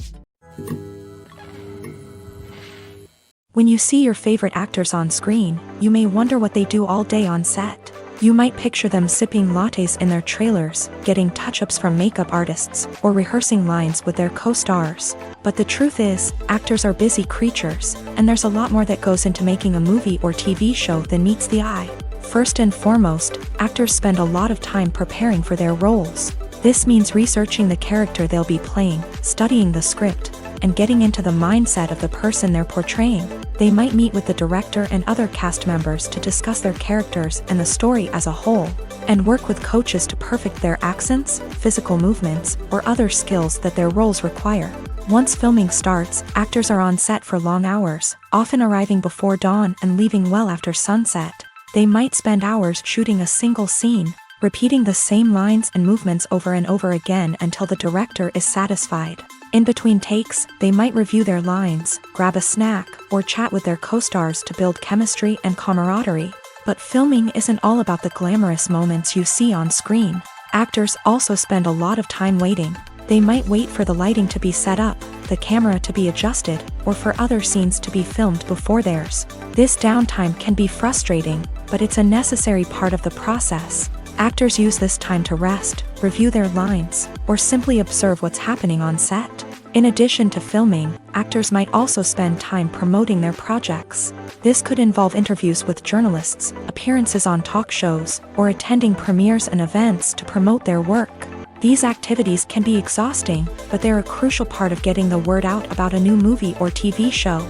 [SPEAKER 1] When you see your favorite actors on screen, you may wonder what they do all day on set. You might picture them sipping lattes in their trailers, getting touch-ups from makeup artists, or rehearsing lines with their co-stars. But the truth is, actors are busy creatures, and there's a lot more that goes into making a movie or TV show than meets the eye. First and foremost, actors spend a lot of time preparing for their roles. This means researching the character they'll be playing, studying the script, and getting into the mindset of the person they're portraying. They might meet with the director and other cast members to discuss their characters and the story as a whole, and work with coaches to perfect their accents, physical movements, or other skills that their roles require. Once filming starts, actors are on set for long hours, often arriving before dawn and leaving well after sunset. They might spend hours shooting a single scene, repeating the same lines and movements over and over again until the director is satisfied. In between takes, they might review their lines, grab a snack, or chat with their co-stars to build chemistry and camaraderie. But filming isn't all about the glamorous moments you see on screen. Actors also spend a lot of time waiting. They might wait for the lighting to be set up, the camera to be adjusted, or for other scenes to be filmed before theirs. This downtime can be frustrating, but it's a necessary part of the process. Actors use this time to rest, review their lines, or simply observe what's happening on set. In addition to filming, actors might also spend time promoting their projects. This could involve interviews with journalists, appearances on talk shows, or attending premieres and events to promote their work. These activities can be exhausting, but they're a crucial part of getting the word out about a new movie or TV show.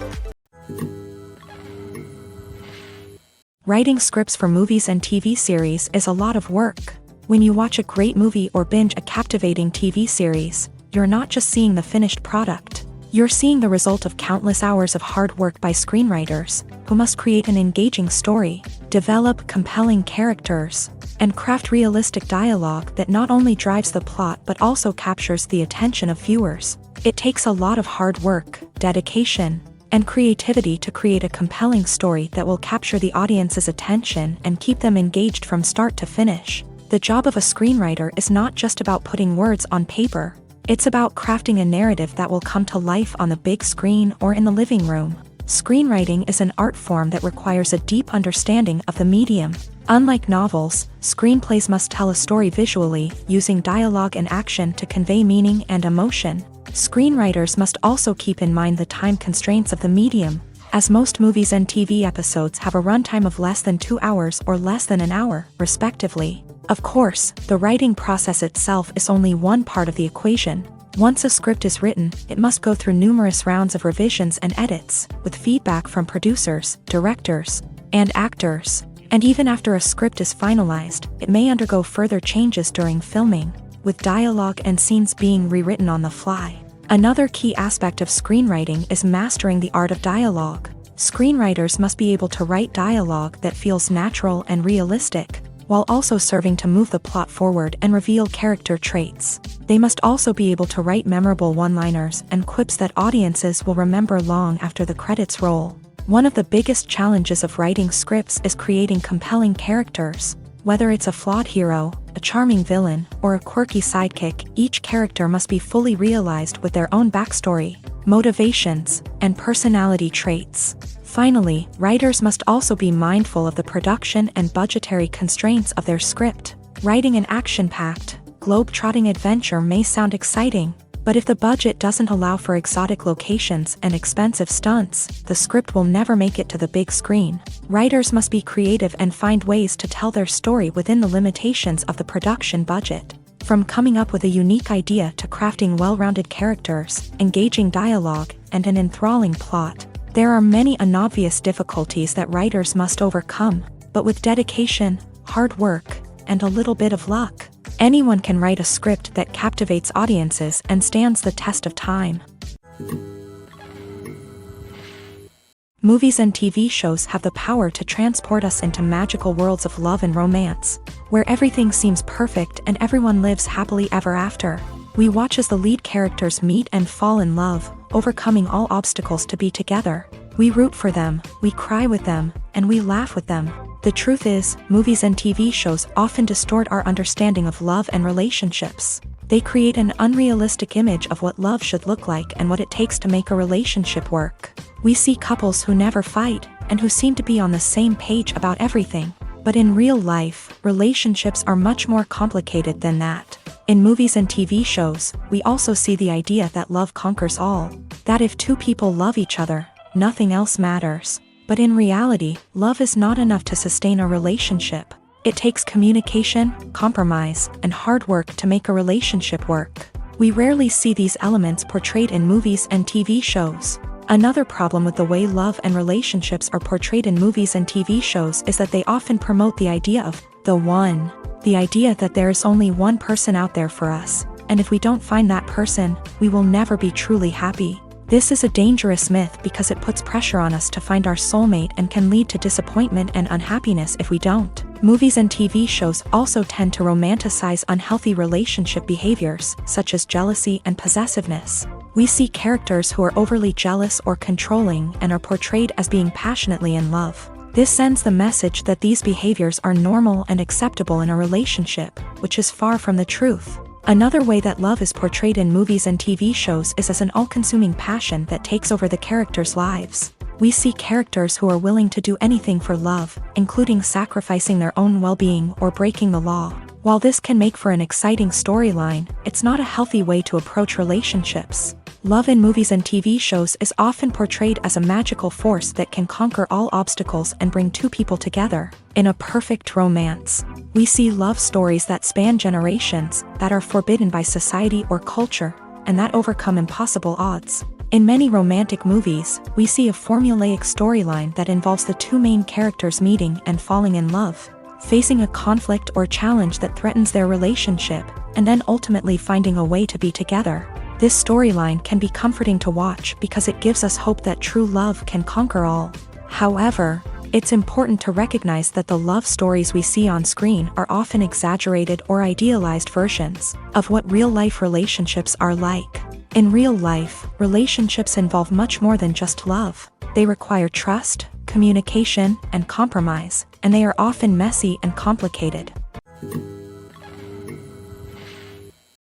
[SPEAKER 1] Writing scripts for movies and TV series is a lot of work. When you watch a great movie or binge a captivating TV series, you're not just seeing the finished product. You're seeing the result of countless hours of hard work by screenwriters, who must create an engaging story, develop compelling characters, and craft realistic dialogue that not only drives the plot but also captures the attention of viewers. It takes a lot of hard work, dedication, and creativity to create a compelling story that will capture the audience's attention and keep them engaged from start to finish. The job of a screenwriter is not just about putting words on paper. It's about crafting a narrative that will come to life on the big screen or in the living room. Screenwriting is an art form that requires a deep understanding of the medium. Unlike novels, screenplays must tell a story visually, using dialogue and action to convey meaning and emotion. Screenwriters must also keep in mind the time constraints of the medium, as most movies and TV episodes have a runtime of less than 2 hours or less than an hour, respectively. Of course, the writing process itself is only one part of the equation. Once a script is written, it must go through numerous rounds of revisions and edits, with feedback from producers, directors, and actors. And even after a script is finalized, it may undergo further changes during filming, with dialogue and scenes being rewritten on the fly. Another key aspect of screenwriting is mastering the art of dialogue. Screenwriters must be able to write dialogue that feels natural and realistic, while also serving to move the plot forward and reveal character traits. They must also be able to write memorable one-liners and quips that audiences will remember long after the credits roll. One of the biggest challenges of writing scripts is creating compelling characters. Whether it's a flawed hero, a charming villain, or a quirky sidekick, each character must be fully realized with their own backstory, motivations, and personality traits. Finally, writers must also be mindful of the production and budgetary constraints of their script. Writing an action-packed, globe-trotting adventure may sound exciting, but if the budget doesn't allow for exotic locations and expensive stunts, the script will never make it to the big screen. Writers must be creative and find ways to tell their story within the limitations of the production budget. From coming up with a unique idea to crafting well-rounded characters, engaging dialogue, and an enthralling plot, there are many unobvious difficulties that writers must overcome, but with dedication, hard work, and a little bit of luck, anyone can write a script that captivates audiences and stands the test of time. Movies and TV shows have the power to transport us into magical worlds of love and romance, where everything seems perfect and everyone lives happily ever after. We watch as the lead characters meet and fall in love, overcoming all obstacles to be together. We root for them, we cry with them, and we laugh with them. The truth is, movies and TV shows often distort our understanding of love and relationships. They create an unrealistic image of what love should look like and what it takes to make a relationship work. We see couples who never fight, and who seem to be on the same page about everything. But in real life, relationships are much more complicated than that. In movies and TV shows, we also see the idea that love conquers all. That if two people love each other, nothing else matters. But in reality, love is not enough to sustain a relationship. It takes communication, compromise, and hard work to make a relationship work. We rarely see these elements portrayed in movies and TV shows. Another problem with the way love and relationships are portrayed in movies and TV shows is that they often promote the idea of the one. The idea that there is only one person out there for us, and if we don't find that person, we will never be truly happy. This is a dangerous myth because it puts pressure on us to find our soulmate and can lead to disappointment and unhappiness if we don't. Movies and TV shows also tend to romanticize unhealthy relationship behaviors, such as jealousy and possessiveness. We see characters who are overly jealous or controlling and are portrayed as being passionately in love. This sends the message that these behaviors are normal and acceptable in a relationship, which is far from the truth. Another way that love is portrayed in movies and TV shows is as an all-consuming passion that takes over the characters' lives. We see characters who are willing to do anything for love, including sacrificing their own well-being or breaking the law. While this can make for an exciting storyline, it's not a healthy way to approach relationships. Love in movies and TV shows is often portrayed as a magical force that can conquer all obstacles and bring two people together in a perfect romance. We see love stories that span generations, that are forbidden by society or culture, and that overcome impossible odds. In many romantic movies, we see a formulaic storyline that involves the two main characters meeting and falling in love, facing a conflict or challenge that threatens their relationship, and then ultimately finding a way to be together. This storyline can be comforting to watch because it gives us hope that true love can conquer all. However, it's important to recognize that the love stories we see on screen are often exaggerated or idealized versions of what real-life relationships are like. In real life, relationships involve much more than just love. They require trust, communication, and compromise, and they are often messy and complicated.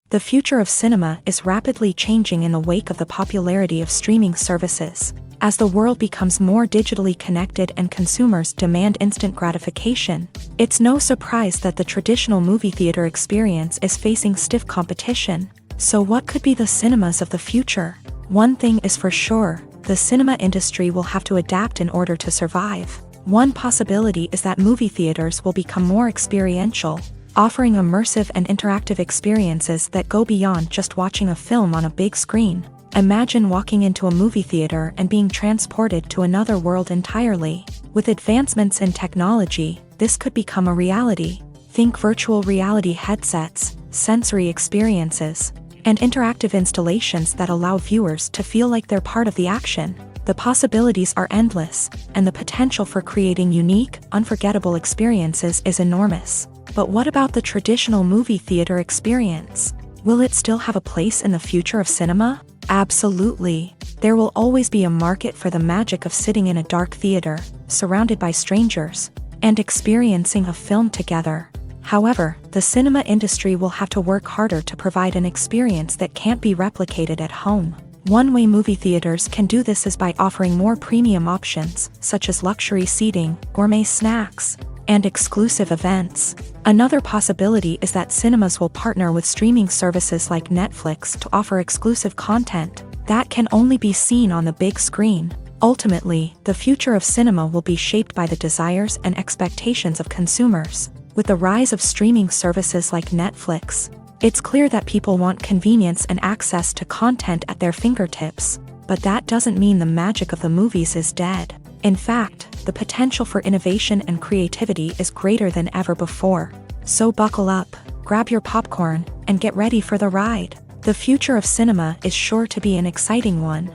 [SPEAKER 1] The future of cinema is rapidly changing in the wake of the popularity of streaming services. As the world becomes more digitally connected and consumers demand instant gratification, it's no surprise that the traditional movie theater experience is facing stiff competition. So what could be the cinemas of the future? One thing is for sure, the cinema industry will have to adapt in order to survive. One possibility is that movie theaters will become more experiential, offering immersive and interactive experiences that go beyond just watching a film on a big screen. Imagine walking into a movie theater and being transported to another world entirely. With advancements in technology, this could become a reality. Think virtual reality headsets, sensory experiences, and interactive installations that allow viewers to feel like they're part of the action. The possibilities are endless, and the potential for creating unique, unforgettable experiences is enormous. But what about the traditional movie theater experience? Will it still have a place in the future of cinema? Absolutely. There will always be a market for the magic of sitting in a dark theater, surrounded by strangers, and experiencing a film together. However, the cinema industry will have to work harder to provide an experience that can't be replicated at home. One way movie theaters can do this is by offering more premium options, such as luxury seating, gourmet snacks, and exclusive events. Another possibility is that cinemas will partner with streaming services like Netflix to offer exclusive content that can only be seen on the big screen. Ultimately, the future of cinema will be shaped by the desires and expectations of consumers. With the rise of streaming services like Netflix, it's clear that people want convenience and access to content at their fingertips. But that doesn't mean the magic of the movies is dead. In fact, the potential for innovation and creativity is greater than ever before. So buckle up, grab your popcorn, and get ready for the ride. The future of cinema is sure to be an exciting one.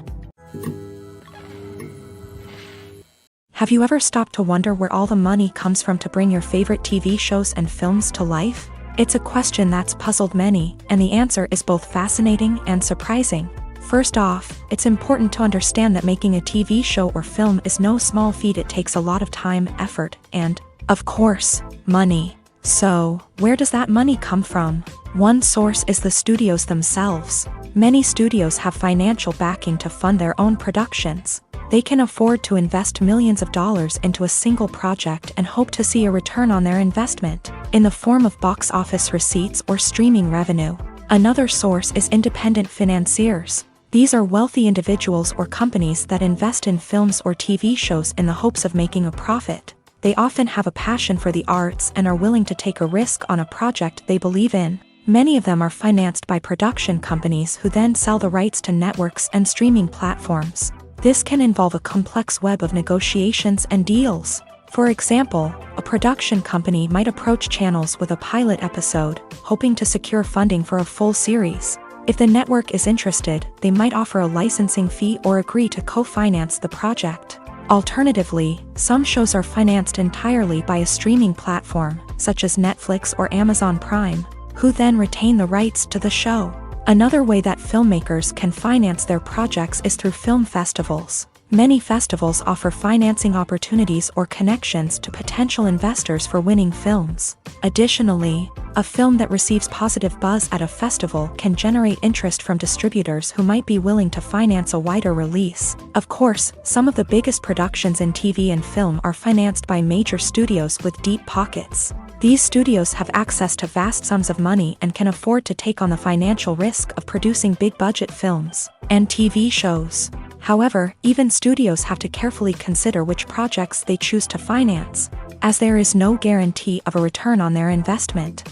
[SPEAKER 1] Have you ever stopped to wonder where all the money comes from to bring your favorite TV shows and films to life? It's a question that's puzzled many, and the answer is both fascinating and surprising. First off, it's important to understand that making a TV show or film is no small feat. It takes a lot of time, effort, and, of course, money. So, where does that money come from? One source is the studios themselves. Many studios have financial backing to fund their own productions. They can afford to invest millions of dollars into a single project and hope to see a return on their investment, in the form of box office receipts or streaming revenue. Another source is independent financiers. These are wealthy individuals or companies that invest in films or TV shows in the hopes of making a profit. They often have a passion for the arts and are willing to take a risk on a project they believe in. Many of them are financed by production companies who then sell the rights to networks and streaming platforms. This can involve a complex web of negotiations and deals. For example, a production company might approach channels with a pilot episode, hoping to secure funding for a full series. If the network is interested, they might offer a licensing fee or agree to co-finance the project. Alternatively, some shows are financed entirely by a streaming platform, such as Netflix or Amazon Prime, who then retain the rights to the show. Another way that filmmakers can finance their projects is through film festivals. Many festivals offer financing opportunities or connections to potential investors for winning films. Additionally, a film that receives positive buzz at a festival can generate interest from distributors who might be willing to finance a wider release. Of course, some of the biggest productions in TV and film are financed by major studios with deep pockets. These studios have access to vast sums of money and can afford to take on the financial risk of producing big-budget films and TV shows. However, even studios have to carefully consider which projects they choose to finance, as there is no guarantee of a return on their investment.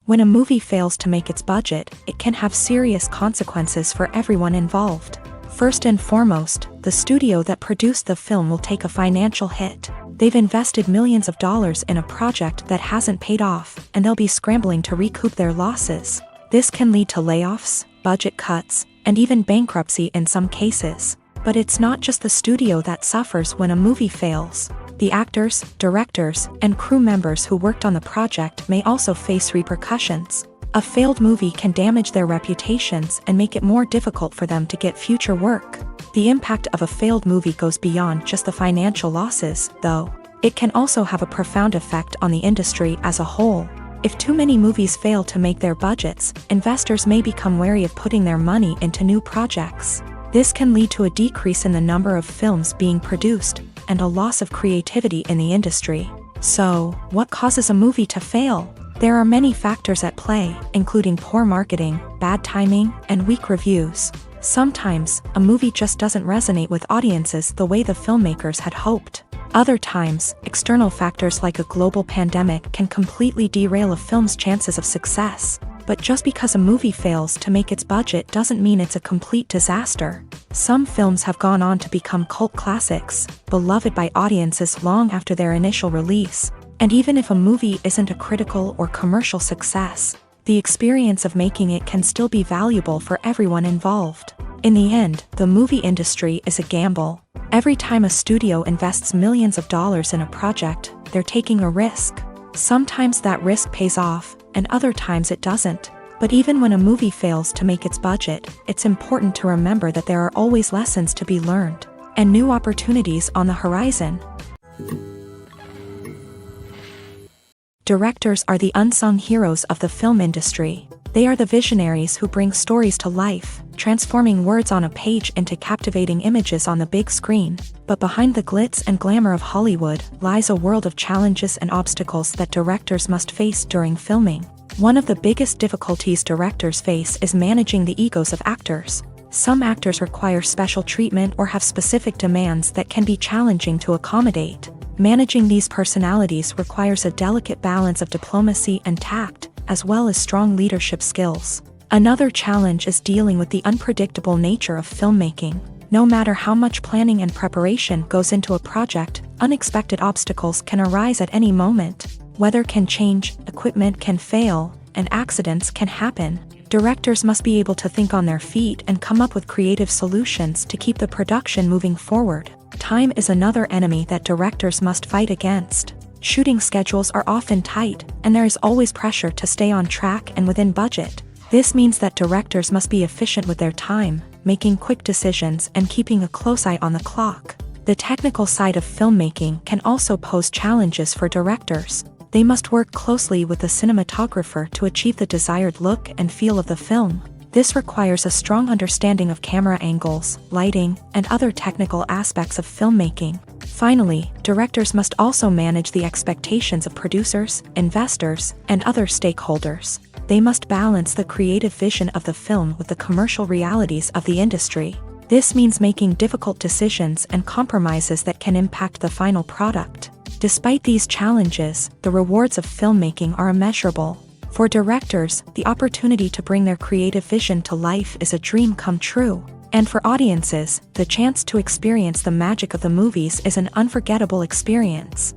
[SPEAKER 1] When a movie fails to make its budget, it can have serious consequences for everyone involved. First and foremost, the studio that produced the film will take a financial hit. They've invested millions of dollars in a project that hasn't paid off, and they'll be scrambling to recoup their losses. This can lead to layoffs, budget cuts, and even bankruptcy in some cases. But it's not just the studio that suffers when a movie fails. The actors, directors, and crew members who worked on the project may also face repercussions. A failed movie can damage their reputations and make it more difficult for them to get future work. The impact of a failed movie goes beyond just the financial losses, though. It can also have a profound effect on the industry as a whole. If too many movies fail to make their budgets, investors may become wary of putting their money into new projects. This can lead to a decrease in the number of films being produced, and a loss of creativity in the industry. So, what causes a movie to fail? There are many factors at play, including poor marketing, bad timing, and weak reviews. Sometimes, a movie just doesn't resonate with audiences the way the filmmakers had hoped. Other times, external factors like a global pandemic can completely derail a film's chances of success. But just because a movie fails to make its budget doesn't mean it's a complete disaster. Some films have gone on to become cult classics, beloved by audiences long after their initial release. And even if a movie isn't a critical or commercial success, the experience of making it can still be valuable for everyone involved. In the end, the movie industry is a gamble. Every time a studio invests millions of dollars in a project, they're taking a risk. Sometimes that risk pays off, and other times it doesn't. But even when a movie fails to make its budget, it's important to remember that there are always lessons to be learned, and new opportunities on the horizon. Directors are the unsung heroes of the film industry. They are the visionaries who bring stories to life, transforming words on a page into captivating images on the big screen. But behind the glitz and glamour of Hollywood lies a world of challenges and obstacles that directors must face during filming. One of the biggest difficulties directors face is managing the egos of actors. Some actors require special treatment or have specific demands that can be challenging to accommodate. Managing these personalities requires a delicate balance of diplomacy and tact, as well as strong leadership skills. Another challenge is dealing with the unpredictable nature of filmmaking. No matter how much planning and preparation goes into a project, unexpected obstacles can arise at any moment. Weather can change, equipment can fail, and accidents can happen. Directors must be able to think on their feet and come up with creative solutions to keep the production moving forward. Time is another enemy that directors must fight against. Shooting schedules are often tight, and there is always pressure to stay on track and within budget. This means that directors must be efficient with their time, making quick decisions and keeping a close eye on the clock. The technical side of filmmaking can also pose challenges for directors. They must work closely with the cinematographer to achieve the desired look and feel of the film. This requires a strong understanding of camera angles, lighting, and other technical aspects of filmmaking. Finally, directors must also manage the expectations of producers, investors, and other stakeholders. They must balance the creative vision of the film with the commercial realities of the industry. This means making difficult decisions and compromises that can impact the final product. Despite these challenges, the rewards of filmmaking are immeasurable. For directors, the opportunity to bring their creative vision to life is a dream come true. And for audiences, the chance to experience the magic of the movies is an unforgettable experience.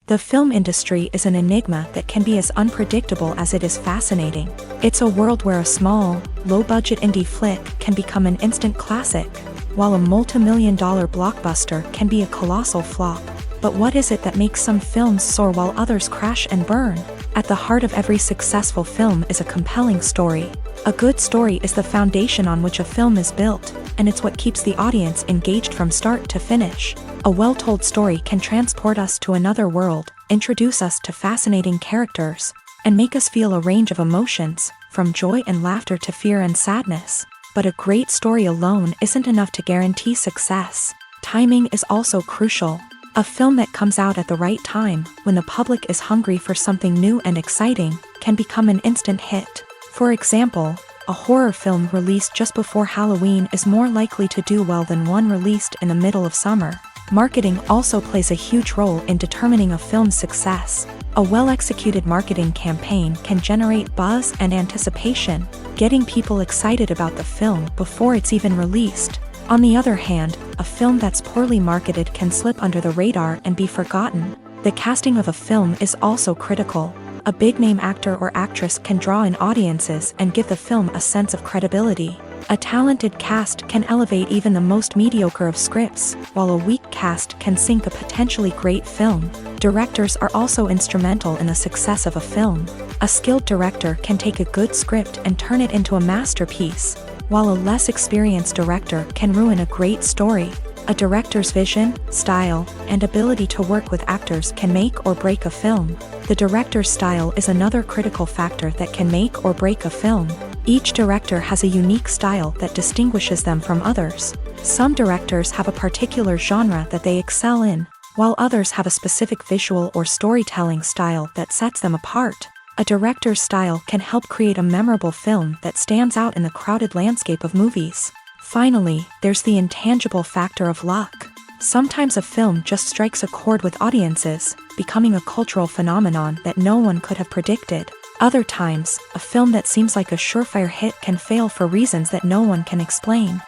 [SPEAKER 1] The film industry is an enigma that can be as unpredictable as it is fascinating. It's a world where a small, low-budget indie flick can become an instant classic, while a multi-million-dollar blockbuster can be a colossal flop. But what is it that makes some films soar while others crash and burn? At the heart of every successful film is a compelling story. A good story is the foundation on which a film is built, and it's what keeps the audience engaged from start to finish. A well-told story can transport us to another world, introduce us to fascinating characters, and make us feel a range of emotions, from joy and laughter to fear and sadness. But a great story alone isn't enough to guarantee success. Timing is also crucial. A film that comes out at the right time, when the public is hungry for something new and exciting, can become an instant hit. For example, a horror film released just before Halloween is more likely to do well than one released in the middle of summer. Marketing also plays a huge role in determining a film's success. A well-executed marketing campaign can generate buzz and anticipation, getting people excited about the film before it's even released. On the other hand, a film that's poorly marketed can slip under the radar and be forgotten. The casting of a film is also critical. A big-name actor or actress can draw in audiences and give the film a sense of credibility. A talented cast can elevate even the most mediocre of scripts, while a weak cast can sink a potentially great film. Directors are also instrumental in the success of a film. A skilled director can take a good script and turn it into a masterpiece, while a less experienced director can ruin a great story. A director's vision, style, and ability to work with actors can make or break a film. The director's style is another critical factor that can make or break a film. Each director has a unique style that distinguishes them from others. Some directors have a particular genre that they excel in, while others have a specific visual or storytelling style that sets them apart. A director's style can help create a memorable film that stands out in the crowded landscape of movies. Finally, there's the intangible factor of luck. Sometimes a film just strikes a chord with audiences, becoming a cultural phenomenon that no one could have predicted. Other times, a film that seems like a surefire hit can fail for reasons that no one can explain.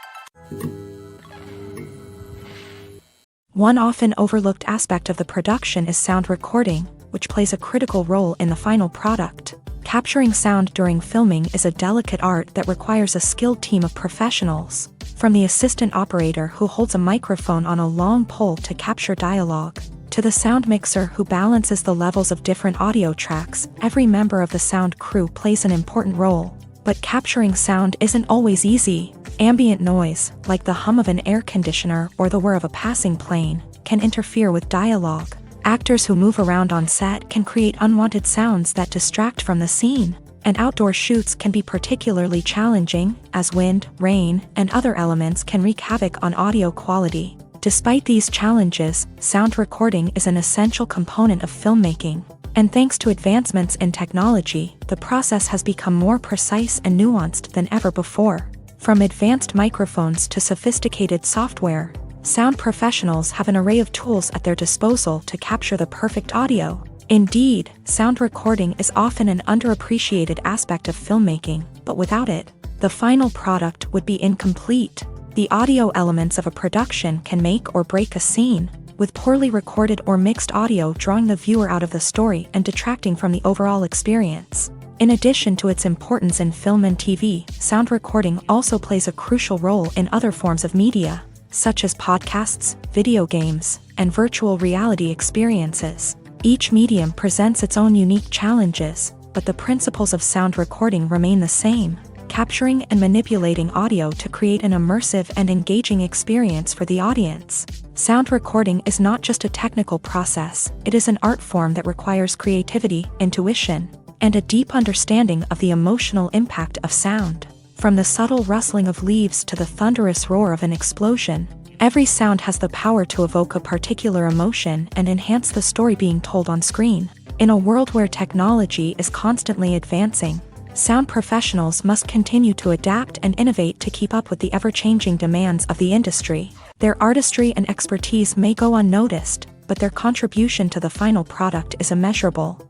[SPEAKER 1] One often overlooked aspect of the production is sound recording, which plays a critical role in the final product. Capturing sound during filming is a delicate art that requires a skilled team of professionals. From the assistant operator who holds a microphone on a long pole to capture dialogue, to the sound mixer who balances the levels of different audio tracks, every member of the sound crew plays an important role. But capturing sound isn't always easy. Ambient noise, like the hum of an air conditioner or the whir of a passing plane, can interfere with dialogue. Actors who move around on set can create unwanted sounds that distract from the scene. And outdoor shoots can be particularly challenging, as wind, rain, and other elements can wreak havoc on audio quality. Despite these challenges, sound recording is an essential component of filmmaking. And thanks to advancements in technology, the process has become more precise and nuanced than ever before. From advanced microphones to sophisticated software, sound professionals have an array of tools at their disposal to capture the perfect audio. Indeed, sound recording is often an underappreciated aspect of filmmaking, but without it, the final product would be incomplete. The audio elements of a production can make or break a scene. with poorly recorded or mixed audio drawing the viewer out of the story and detracting from the overall experience. In addition to its importance in film and TV, sound recording also plays a crucial role in other forms of media, such as podcasts, video games, and virtual reality experiences. Each medium presents its own unique challenges, but the principles of sound recording remain the same: capturing and manipulating audio to create an immersive and engaging experience for the audience. Sound recording is not just a technical process, it is an art form that requires creativity, intuition, and a deep understanding of the emotional impact of sound. From the subtle rustling of leaves to the thunderous roar of an explosion, every sound has the power to evoke a particular emotion and enhance the story being told on screen. In a world where technology is constantly advancing, sound professionals must continue to adapt and innovate to keep up with the ever-changing demands of the industry. Their artistry and expertise may go unnoticed, but their contribution to the final product is immeasurable.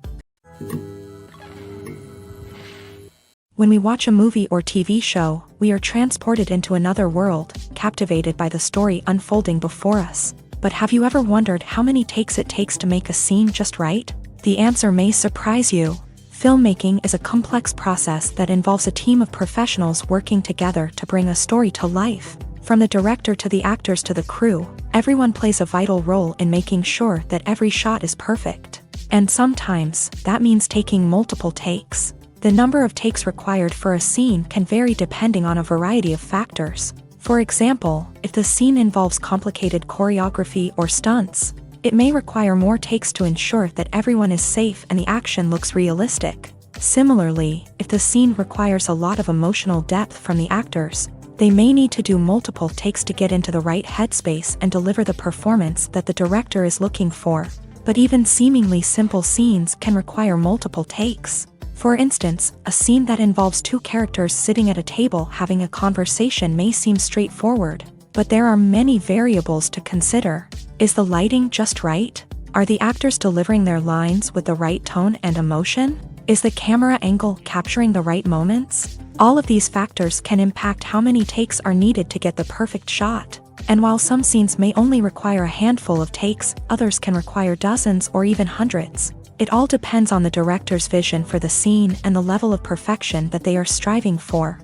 [SPEAKER 1] When we watch a movie or TV show, we are transported into another world, captivated by the story unfolding before us. But have you ever wondered how many takes it takes to make a scene just right? The answer may surprise you. Filmmaking is a complex process that involves a team of professionals working together to bring a story to life. From the director to the actors to the crew, everyone plays a vital role in making sure that every shot is perfect. And sometimes, that means taking multiple takes. The number of takes required for a scene can vary depending on a variety of factors. For example, if the scene involves complicated choreography or stunts, it may require more takes to ensure that everyone is safe and the action looks realistic. Similarly, if the scene requires a lot of emotional depth from the actors, they may need to do multiple takes to get into the right headspace and deliver the performance that the director is looking for. But even seemingly simple scenes can require multiple takes. For instance, a scene that involves two characters sitting at a table having a conversation may seem straightforward, but there are many variables to consider. Is the lighting just right? Are the actors delivering their lines with the right tone and emotion? Is the camera angle capturing the right moments? All of these factors can impact how many takes are needed to get the perfect shot. And while some scenes may only require a handful of takes, others can require dozens or even hundreds. It all depends on the director's vision for the scene and the level of perfection that they are striving for.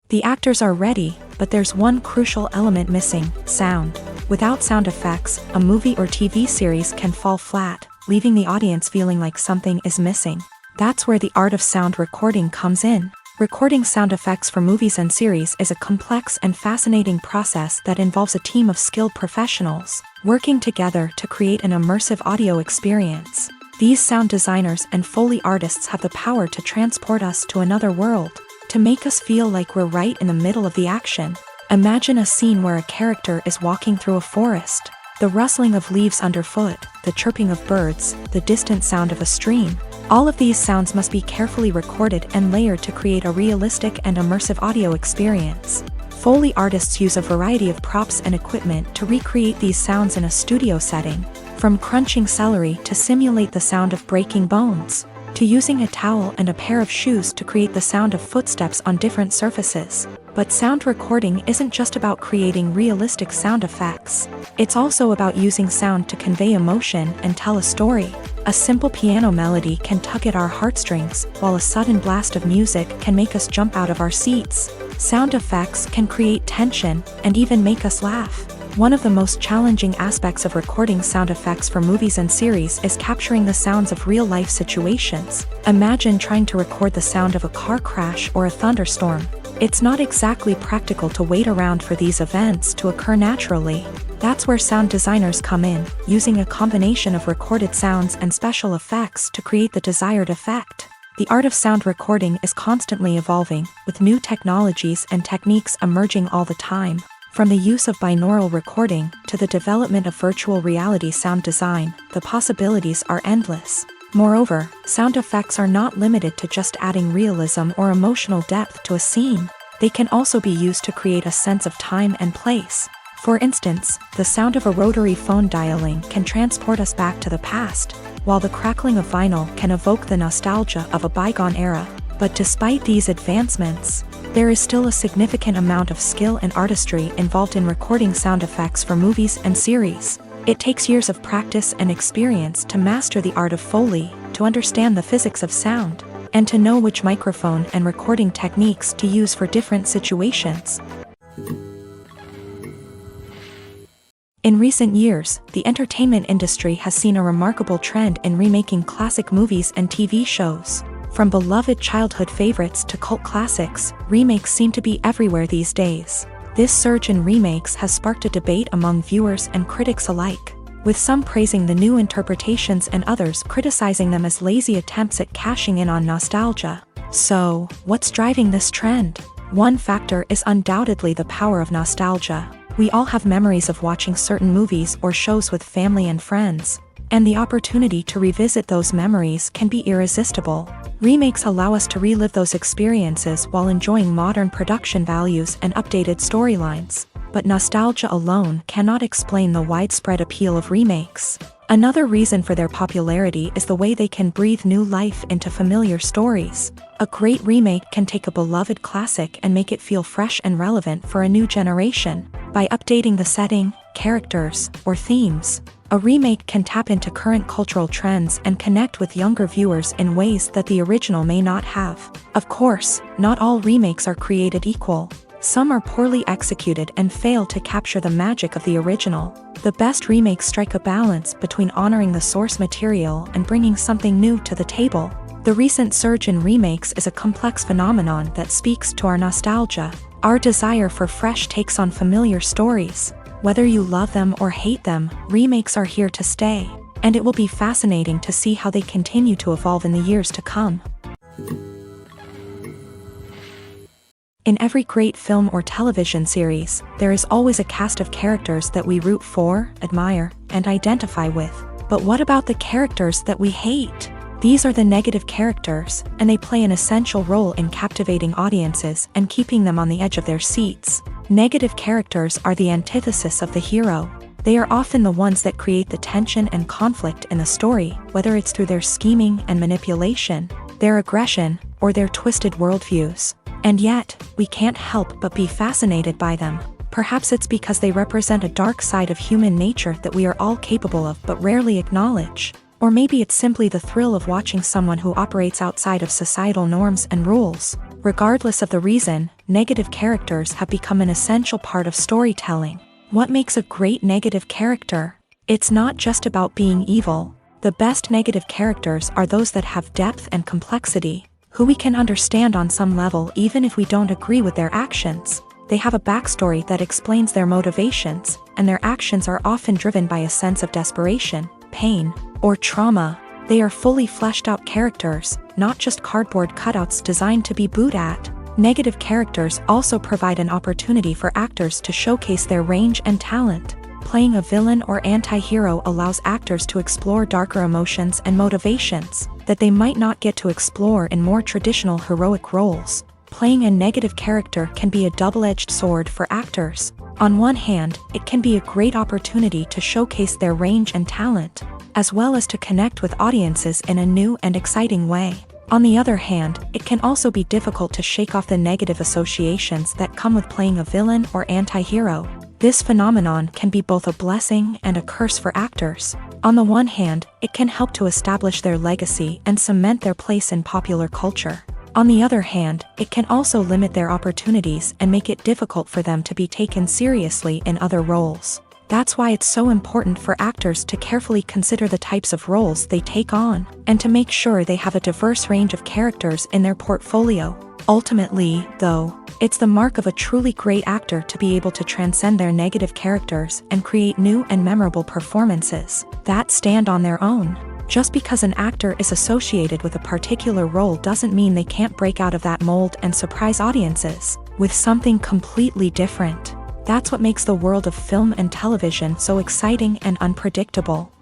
[SPEAKER 1] The actors are ready, but there's one crucial element missing: sound. Without sound effects, a movie or TV series can fall flat, leaving the audience feeling like something is missing. That's where the art of sound recording comes in. Recording sound effects for movies and series is a complex and fascinating process that involves a team of skilled professionals working together to create an immersive audio experience. These sound designers and Foley artists have the power to transport us to another world, to make us feel like we're right in the middle of the action. Imagine a scene where a character is walking through a forest. The rustling of leaves underfoot, the chirping of birds, the distant sound of a stream. All of these sounds must be carefully recorded and layered to create a realistic and immersive audio experience. Foley artists use a variety of props and equipment to recreate these sounds in a studio setting, from crunching celery to simulate the sound of breaking bones, to using a towel and a pair of shoes to create the sound of footsteps on different surfaces. But sound recording isn't just about creating realistic sound effects. It's also about using sound to convey emotion and tell a story. A simple piano melody can tug at our heartstrings, while a sudden blast of music can make us jump out of our seats. Sound effects can create tension and even make us laugh. One of the most challenging aspects of recording sound effects for movies and series is capturing the sounds of real-life situations. Imagine trying to record the sound of a car crash or a thunderstorm. It's not exactly practical to wait around for these events to occur naturally. That's where sound designers come in, using a combination of recorded sounds and special effects to create the desired effect. The art of sound recording is constantly evolving, with new technologies and techniques emerging all the time. From the use of binaural recording to the development of virtual reality sound design, the possibilities are endless. Moreover, sound effects are not limited to just adding realism or emotional depth to a scene. They can also be used to create a sense of time and place. For instance, the sound of a rotary phone dialing can transport us back to the past, while the crackling of vinyl can evoke the nostalgia of a bygone era. But despite these advancements, there is still a significant amount of skill and artistry involved in recording sound effects for movies and series. It takes years of practice and experience to master the art of Foley, to understand the physics of sound, and to know which microphone and recording techniques to use for different situations. In recent years, the entertainment industry has seen a remarkable trend in remaking classic movies and TV shows. From beloved childhood favorites to cult classics, remakes seem to be everywhere these days. This surge in remakes has sparked a debate among viewers and critics alike, with some praising the new interpretations and others criticizing them as lazy attempts at cashing in on nostalgia. So, what's driving this trend? One factor is undoubtedly the power of nostalgia. We all have memories of watching certain movies or shows with family and friends, and the opportunity to revisit those memories can be irresistible. Remakes allow us to relive those experiences while enjoying modern production values and updated storylines. But nostalgia alone cannot explain the widespread appeal of remakes. Another reason for their popularity is the way they can breathe new life into familiar stories. A great remake can take a beloved classic and make it feel fresh and relevant for a new generation. By updating the setting, characters, or themes, a remake can tap into current cultural trends and connect with younger viewers in ways that the original may not have. Of course, not all remakes are created equal. Some are poorly executed and fail to capture the magic of the original. The best remakes strike a balance between honoring the source material and bringing something new to the table. The recent surge in remakes is a complex phenomenon that speaks to our nostalgia, our desire for fresh takes on familiar stories. Whether you love them or hate them, remakes are here to stay, and it will be fascinating to see how they continue to evolve in the years to come. In every great film or television series, there is always a cast of characters that we root for, admire, and identify with. But what about the characters that we hate? These are the negative characters, and they play an essential role in captivating audiences and keeping them on the edge of their seats. Negative characters are the antithesis of the hero. They are often the ones that create the tension and conflict in the story, whether it's through their scheming and manipulation, their aggression, or their twisted worldviews. And yet, we can't help but be fascinated by them. Perhaps it's because they represent a dark side of human nature that we are all capable of but rarely acknowledge. Or maybe it's simply the thrill of watching someone who operates outside of societal norms and rules. Regardless of the reason, negative characters have become an essential part of storytelling. What makes a great negative character? It's not just about being evil. The best negative characters are those that have depth and complexity, who we can understand on some level even if we don't agree with their actions. They have a backstory that explains their motivations, and their actions are often driven by a sense of desperation, pain, or trauma. They are fully fleshed out characters, not just cardboard cutouts designed to be booed at. Negative characters also provide an opportunity for actors to showcase their range and talent. Playing a villain or anti-hero allows actors to explore darker emotions and motivations that they might not get to explore in more traditional heroic roles. Playing a negative character can be a double-edged sword for actors. On one hand, it can be a great opportunity to showcase their range and talent, as well as to connect with audiences in a new and exciting way. On the other hand, it can also be difficult to shake off the negative associations that come with playing a villain or anti-hero. This phenomenon can be both a blessing and a curse for actors. On the one hand, it can help to establish their legacy and cement their place in popular culture. On the other hand, it can also limit their opportunities and make it difficult for them to be taken seriously in other roles. That's why it's so important for actors to carefully consider the types of roles they take on, and to make sure they have a diverse range of characters in their portfolio. Ultimately, though, it's the mark of a truly great actor to be able to transcend their negative characters and create new and memorable performances that stand on their own. Just because an actor is associated with a particular role doesn't mean they can't break out of that mold and surprise audiences with something completely different. That's what makes the world of film and television so exciting and unpredictable.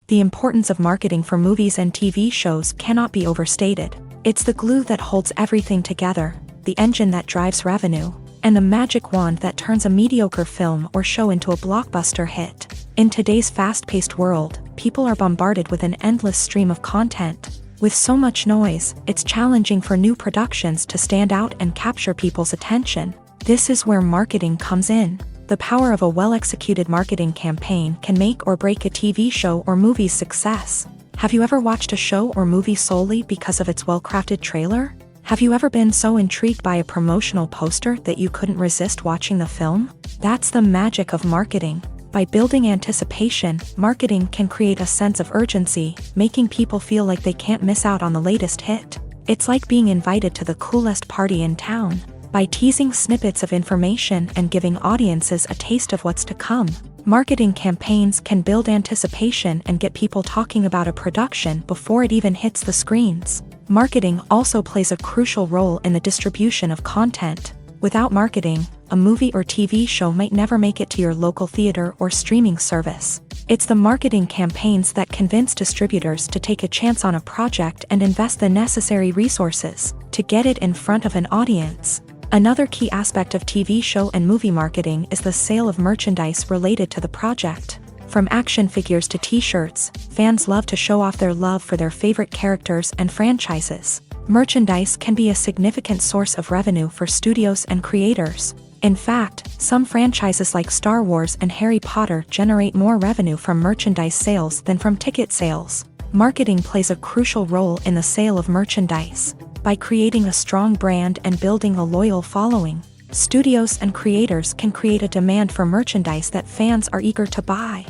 [SPEAKER 1] The importance of marketing for movies and TV shows cannot be overstated. It's the glue that holds everything together, the engine that drives revenue, and the magic wand that turns a mediocre film or show into a blockbuster hit. In today's fast-paced world, people are bombarded with an endless stream of content. With so much noise, it's challenging for new productions to stand out and capture people's attention. This is where marketing comes in. The power of a well-executed marketing campaign can make or break a TV show or movie's success. Have you ever watched a show or movie solely because of its well-crafted trailer? Have you ever been so intrigued by a promotional poster that you couldn't resist watching the film? That's the magic of marketing. By building anticipation, marketing can create a sense of urgency, making people feel like they can't miss out on the latest hit. It's like being invited to the coolest party in town. By teasing snippets of information and giving audiences a taste of what's to come, marketing campaigns can build anticipation and get people talking about a production before it even hits the screens. Marketing also plays a crucial role in the distribution of content. Without marketing, a movie or TV show might never make it to your local theater or streaming service. It's the marketing campaigns that convince distributors to take a chance on a project and invest the necessary resources to get it in front of an audience. Another key aspect of TV show and movie marketing is the sale of merchandise related to the project. From action figures to t-shirts, fans love to show off their love for their favorite characters and franchises. Merchandise can be a significant source of revenue for studios and creators. In fact, some franchises like Star Wars and Harry Potter generate more revenue from merchandise sales than from ticket sales. Marketing plays a crucial role in the sale of merchandise. By creating a strong brand and building a loyal following, studios and creators can create a demand for merchandise that fans are eager to buy.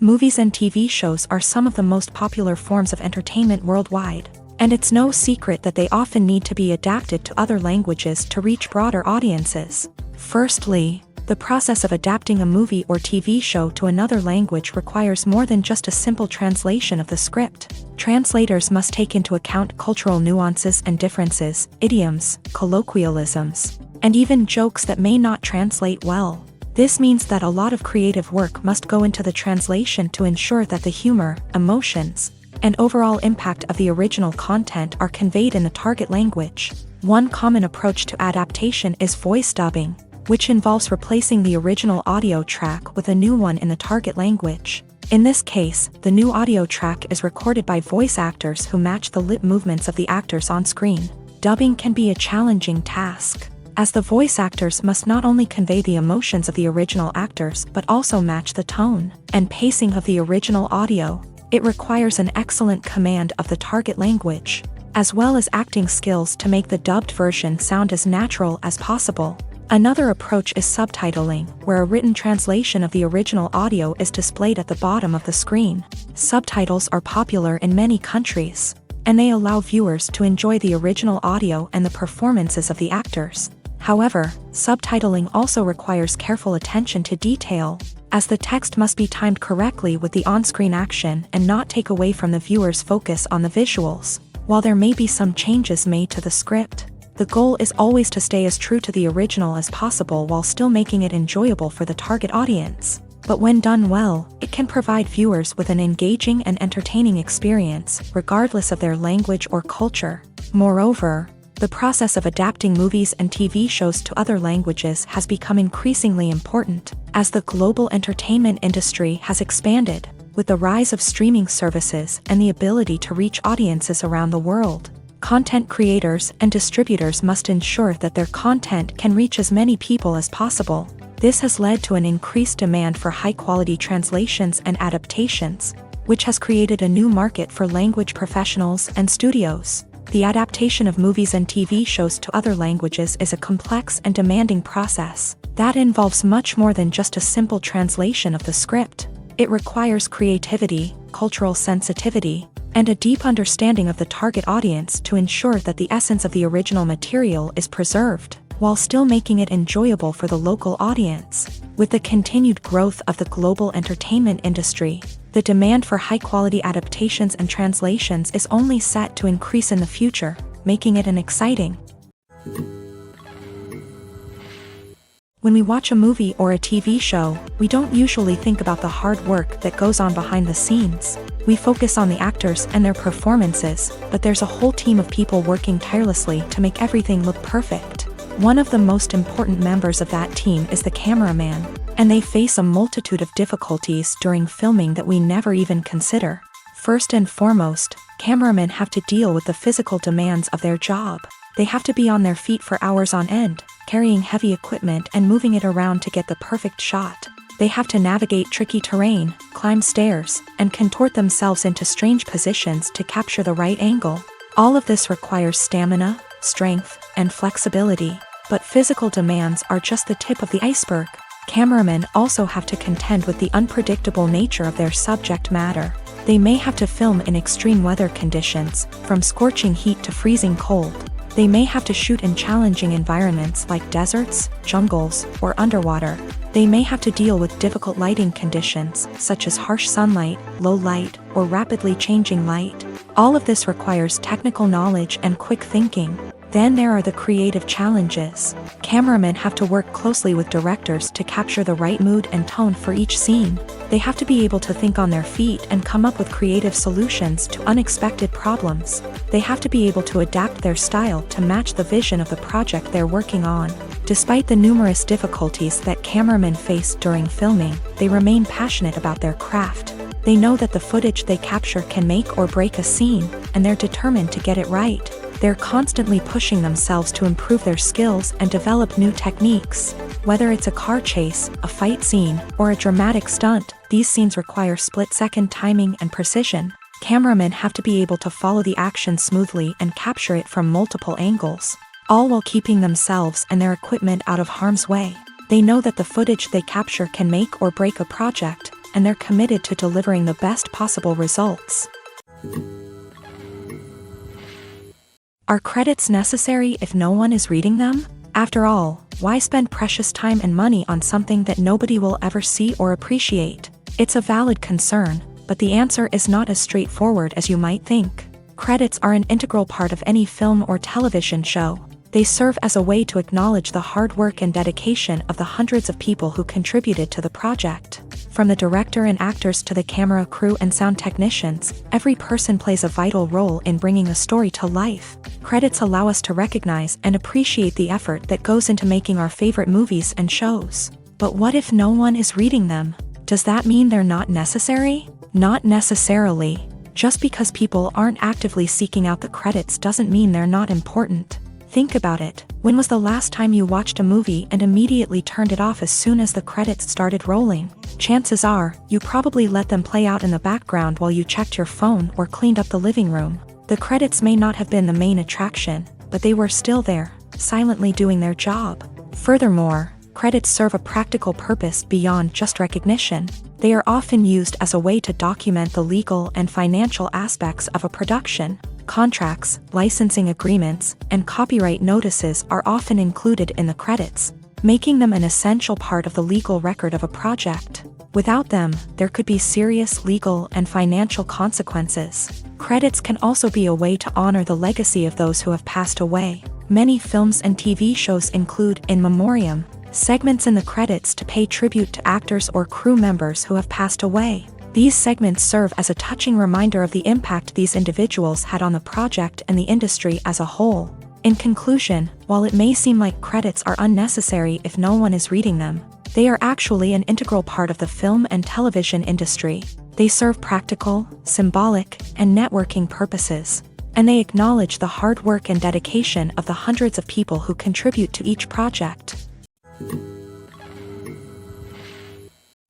[SPEAKER 1] Movies and TV shows are some of the most popular forms of entertainment worldwide, and it's no secret that they often need to be adapted to other languages to reach broader audiences. Firstly, the process of adapting a movie or TV show to another language requires more than just a simple translation of the script. Translators must take into account cultural nuances and differences, idioms, colloquialisms, and even jokes that may not translate well. This means that a lot of creative work must go into the translation to ensure that the humor, emotions, and overall impact of the original content are conveyed in the target language. One common approach to adaptation is voice dubbing, which involves replacing the original audio track with a new one in the target language. In this case, the new audio track is recorded by voice actors who match the lip movements of the actors on screen. Dubbing can be a challenging task, as the voice actors must not only convey the emotions of the original actors but also match the tone and pacing of the original audio. It requires an excellent command of the target language, as well as acting skills to make the dubbed version sound as natural as possible. Another approach is subtitling, where a written translation of the original audio is displayed at the bottom of the screen. Subtitles are popular in many countries, and they allow viewers to enjoy the original audio and the performances of the actors. However, subtitling also requires careful attention to detail, as the text must be timed correctly with the on-screen action and not take away from the viewer's focus on the visuals. While there may be some changes made to the script, the goal is always to stay as true to the original as possible while still making it enjoyable for the target audience. But when done well, it can provide viewers with an engaging and entertaining experience, regardless of their language or culture. Moreover, the process of adapting movies and TV shows to other languages has become increasingly important, as the global entertainment industry has expanded, with the rise of streaming services and the ability to reach audiences around the world. Content creators and distributors must ensure that their content can reach as many people as possible. This has led to an increased demand for high-quality translations and adaptations, which has created a new market for language professionals and studios. The adaptation of movies and TV shows to other languages is a complex and demanding process that involves much more than just a simple translation of the script. It requires creativity, cultural sensitivity, and a deep understanding of the target audience to ensure that the essence of the original material is preserved, while still making it enjoyable for the local audience. With the continued growth of the global entertainment industry, the demand for high-quality adaptations and translations is only set to increase in the future, making it an exciting. When we watch a movie or a TV show, we don't usually think about the hard work that goes on behind the scenes. We focus on the actors and their performances, but there's a whole team of people working tirelessly to make everything look perfect. One of the most important members of that team is the cameraman. And they face a multitude of difficulties during filming that we never even consider. First and foremost, cameramen have to deal with the physical demands of their job. They have to be on their feet for hours on end, carrying heavy equipment and moving it around to get the perfect shot. They have to navigate tricky terrain, climb stairs, and contort themselves into strange positions to capture the right angle. All of this requires stamina, strength, and flexibility. But physical demands are just the tip of the iceberg. Cameramen also have to contend with the unpredictable nature of their subject matter. They may have to film in extreme weather conditions, from scorching heat to freezing cold. They may have to shoot in challenging environments like deserts, jungles, or underwater. They may have to deal with difficult lighting conditions, such as harsh sunlight, low light, or rapidly changing light. All of this requires technical knowledge and quick thinking. Then there are the creative challenges. Cameramen have to work closely with directors to capture the right mood and tone for each scene. They have to be able to think on their feet and come up with creative solutions to unexpected problems. They have to be able to adapt their style to match the vision of the project they're working on. Despite the numerous difficulties that cameramen face during filming, they remain passionate about their craft. They know that the footage they capture can make or break a scene, and they're determined to get it right. They're constantly pushing themselves to improve their skills and develop new techniques. Whether it's a car chase, a fight scene, or a dramatic stunt, these scenes require split-second timing and precision. Cameramen have to be able to follow the action smoothly and capture it from multiple angles, all while keeping themselves and their equipment out of harm's way. They know that the footage they capture can make or break a project, and they're committed to delivering the best possible results. Are credits necessary if no one is reading them? After all, why spend precious time and money on something that nobody will ever see or appreciate? It's a valid concern, but the answer is not as straightforward as you might think. Credits are an integral part of any film or television show. They serve as a way to acknowledge the hard work and dedication of the hundreds of people who contributed to the project. From the director and actors to the camera crew and sound technicians, every person plays a vital role in bringing a story to life. Credits allow us to recognize and appreciate the effort that goes into making our favorite movies and shows. But what if no one is reading them? Does that mean they're not necessary? Not necessarily. Just because people aren't actively seeking out the credits doesn't mean they're not important. Think about it. When was the last time you watched a movie and immediately turned it off as soon as the credits started rolling? Chances are, you probably let them play out in the background while you checked your phone or cleaned up the living room. The credits may not have been the main attraction, but they were still there, silently doing their job. Furthermore, credits serve a practical purpose beyond just recognition. They are often used as a way to document the legal and financial aspects of a production. Contracts, licensing agreements, and copyright notices are often included in the credits, making them an essential part of the legal record of a project. Without them, there could be serious legal and financial consequences. Credits can also be a way to honor the legacy of those who have passed away. Many films and TV shows include in memoriam segments in the credits to pay tribute to actors or crew members who have passed away. These segments serve as a touching reminder of the impact these individuals had on the project and the industry as a whole. In conclusion, while it may seem like credits are unnecessary if no one is reading them, they are actually an integral part of the film and television industry. They serve practical, symbolic, and networking purposes, and they acknowledge the hard work and dedication of the hundreds of people who contribute to each project.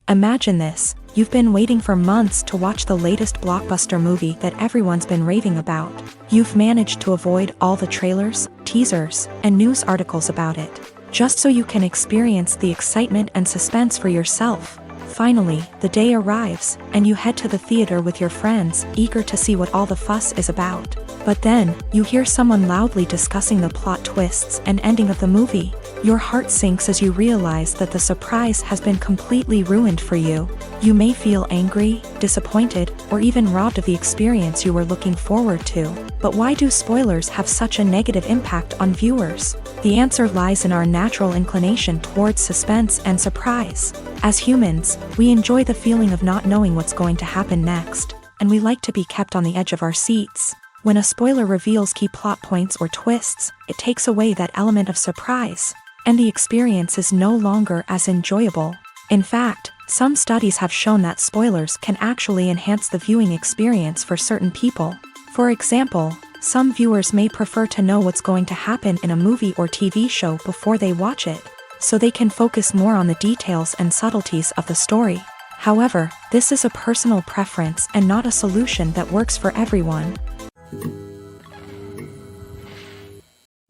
[SPEAKER 1] Imagine this. You've been waiting for months to watch the latest blockbuster movie that everyone's been raving about. You've managed to avoid all the trailers, teasers, and news articles about it, just so you can experience the excitement and suspense for yourself. Finally, the day arrives, and you head to the theater with your friends, eager to see what all the fuss is about. But then, you hear someone loudly discussing the plot twists and ending of the movie. Your heart sinks as you realize that the surprise has been completely ruined for you. You may feel angry, disappointed, or even robbed of the experience you were looking forward to. But why do spoilers have such a negative impact on viewers? The answer lies in our natural inclination towards suspense and surprise. As humans, we enjoy the feeling of not knowing what's going to happen next, and we like to be kept on the edge of our seats. When a spoiler reveals key plot points or twists, it takes away that element of surprise, and the experience is no longer as enjoyable. In fact, some studies have shown that spoilers can actually enhance the viewing experience for certain people. For example, some viewers may prefer to know what's going to happen in a movie or TV show before they watch it, so they can focus more on the details and subtleties of the story. However, this is a personal preference and not a solution that works for everyone.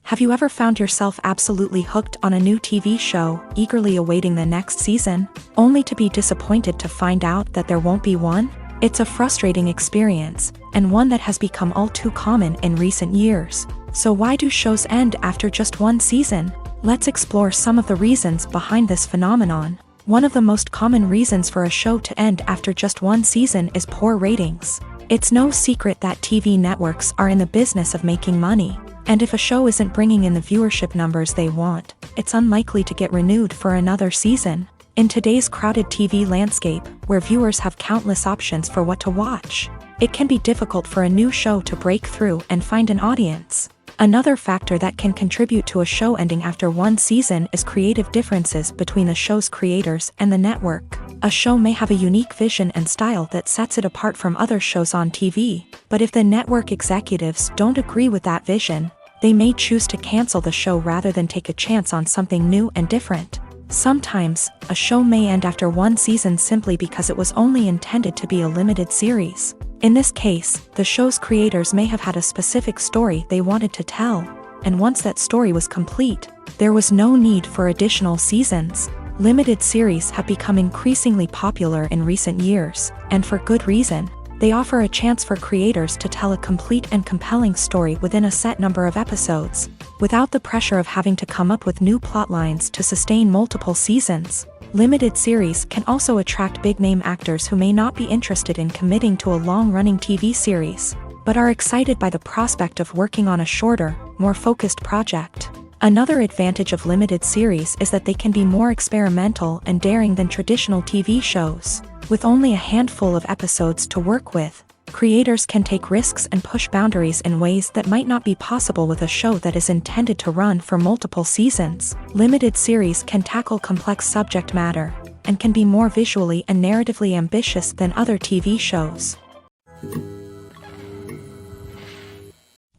[SPEAKER 1] Have you ever found yourself absolutely hooked on a new TV show, eagerly awaiting the next season, only to be disappointed to find out that there won't be one? It's a frustrating experience, and one that has become all too common in recent years. So why do shows end after just one season? Let's explore some of the reasons behind this phenomenon. One of the most common reasons for a show to end after just one season is poor ratings. It's no secret that TV networks are in the business of making money, and if a show isn't bringing in the viewership numbers they want, it's unlikely to get renewed for another season. In today's crowded TV landscape, where viewers have countless options for what to watch, it can be difficult for a new show to break through and find an audience. Another factor that can contribute to a show ending after one season is creative differences between the show's creators and the network. A show may have a unique vision and style that sets it apart from other shows on TV, but if the network executives don't agree with that vision, they may choose to cancel the show rather than take a chance on something new and different. Sometimes, a show may end after one season simply because it was only intended to be a limited series. In this case, the show's creators may have had a specific story they wanted to tell, and once that story was complete, there was no need for additional seasons. Limited series have become increasingly popular in recent years, and for good reason. They offer a chance for creators to tell a complete and compelling story within a set number of episodes, without the pressure of having to come up with new plotlines to sustain multiple seasons. Limited series can also attract big-name actors who may not be interested in committing to a long-running TV series, but are excited by the prospect of working on a shorter, more focused project. Another advantage of limited series is that they can be more experimental and daring than traditional TV shows. With only a handful of episodes to work with, creators can take risks and push boundaries in ways that might not be possible with a show that is intended to run for multiple seasons. Limited series can tackle complex subject matter, and can be more visually and narratively ambitious than other TV shows.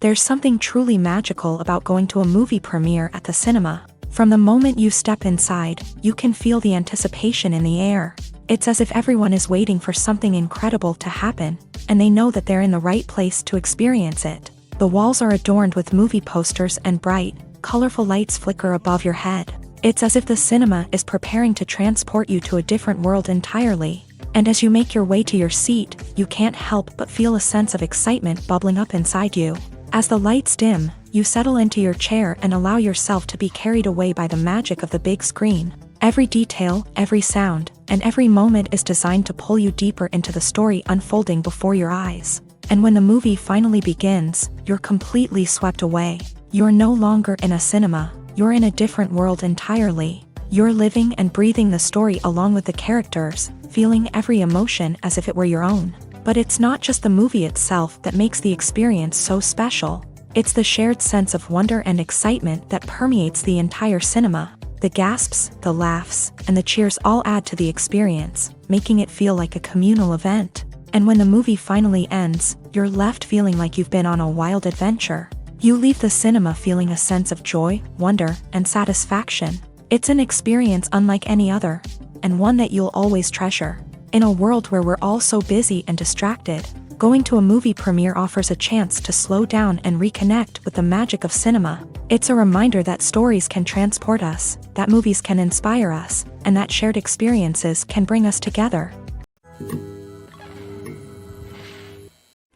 [SPEAKER 1] There's something truly magical about going to a movie premiere at the cinema. From the moment you step inside, you can feel the anticipation in the air. It's as if everyone is waiting for something incredible to happen, and they know that they're in the right place to experience it. The walls are adorned with movie posters and bright, colorful lights flicker above your head. It's as if the cinema is preparing to transport you to a different world entirely. And as you make your way to your seat, you can't help but feel a sense of excitement bubbling up inside you. As the lights dim, you settle into your chair and allow yourself to be carried away by the magic of the big screen. Every detail, every sound, and every moment is designed to pull you deeper into the story unfolding before your eyes. And when the movie finally begins, you're completely swept away. You're no longer in a cinema, you're in a different world entirely. You're living and breathing the story along with the characters, feeling every emotion as if it were your own. But it's not just the movie itself that makes the experience so special. It's the shared sense of wonder and excitement that permeates the entire cinema. The gasps, the laughs, and the cheers all add to the experience, making it feel like a communal event. And when the movie finally ends, you're left feeling like you've been on a wild adventure. You leave the cinema feeling a sense of joy, wonder, and satisfaction. It's an experience unlike any other, and one that you'll always treasure. In a world where we're all so busy and distracted, going to a movie premiere offers a chance to slow down and reconnect with the magic of cinema. It's a reminder that stories can transport us, that movies can inspire us, and that shared experiences can bring us together.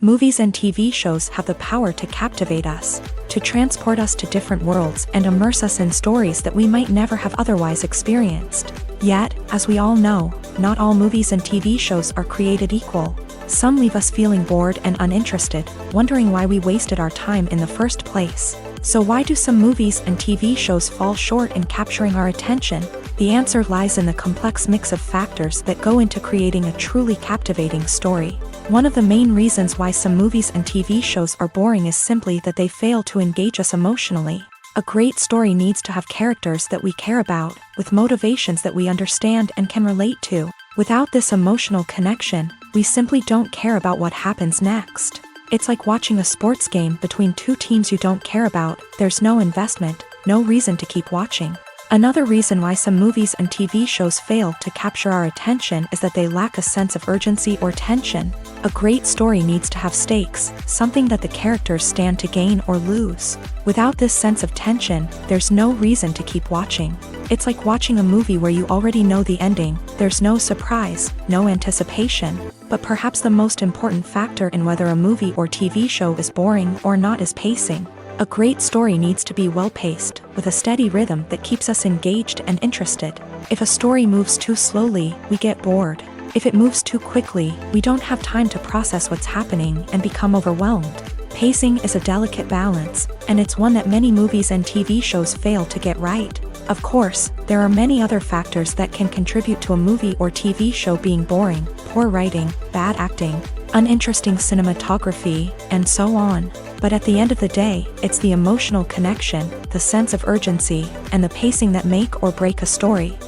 [SPEAKER 1] Movies and TV shows have the power to captivate us, to transport us to different worlds and immerse us in stories that we might never have otherwise experienced. Yet, as we all know, not all movies and TV shows are created equal. Some leave us feeling bored and uninterested, wondering why we wasted our time in the first place. So why do some movies and TV shows fall short in capturing our attention? The answer lies in the complex mix of factors that go into creating a truly captivating story. One of the main reasons why some movies and TV shows are boring is simply that they fail to engage us emotionally. A great story needs to have characters that we care about, with motivations that we understand and can relate to. Without this emotional connection, we simply don't care about what happens next. It's like watching a sports game between two teams you don't care about. There's no investment, no reason to keep watching. Another reason why some movies and TV shows fail to capture our attention is that they lack a sense of urgency or tension. A great story needs to have stakes, something that the characters stand to gain or lose. Without this sense of tension, there's no reason to keep watching. It's like watching a movie where you already know the ending. There's no surprise, no anticipation. But perhaps the most important factor in whether a movie or TV show is boring or not is pacing. A great story needs to be well-paced, with a steady rhythm that keeps us engaged and interested. If a story moves too slowly, we get bored. If it moves too quickly, we don't have time to process what's happening and become overwhelmed. Pacing is a delicate balance, and it's one that many movies and TV shows fail to get right. Of course, there are many other factors that can contribute to a movie or TV show being boring: poor writing, bad acting, uninteresting cinematography, and so on. But at the end of the day, it's the emotional connection, the sense of urgency, and the pacing that make or break a story.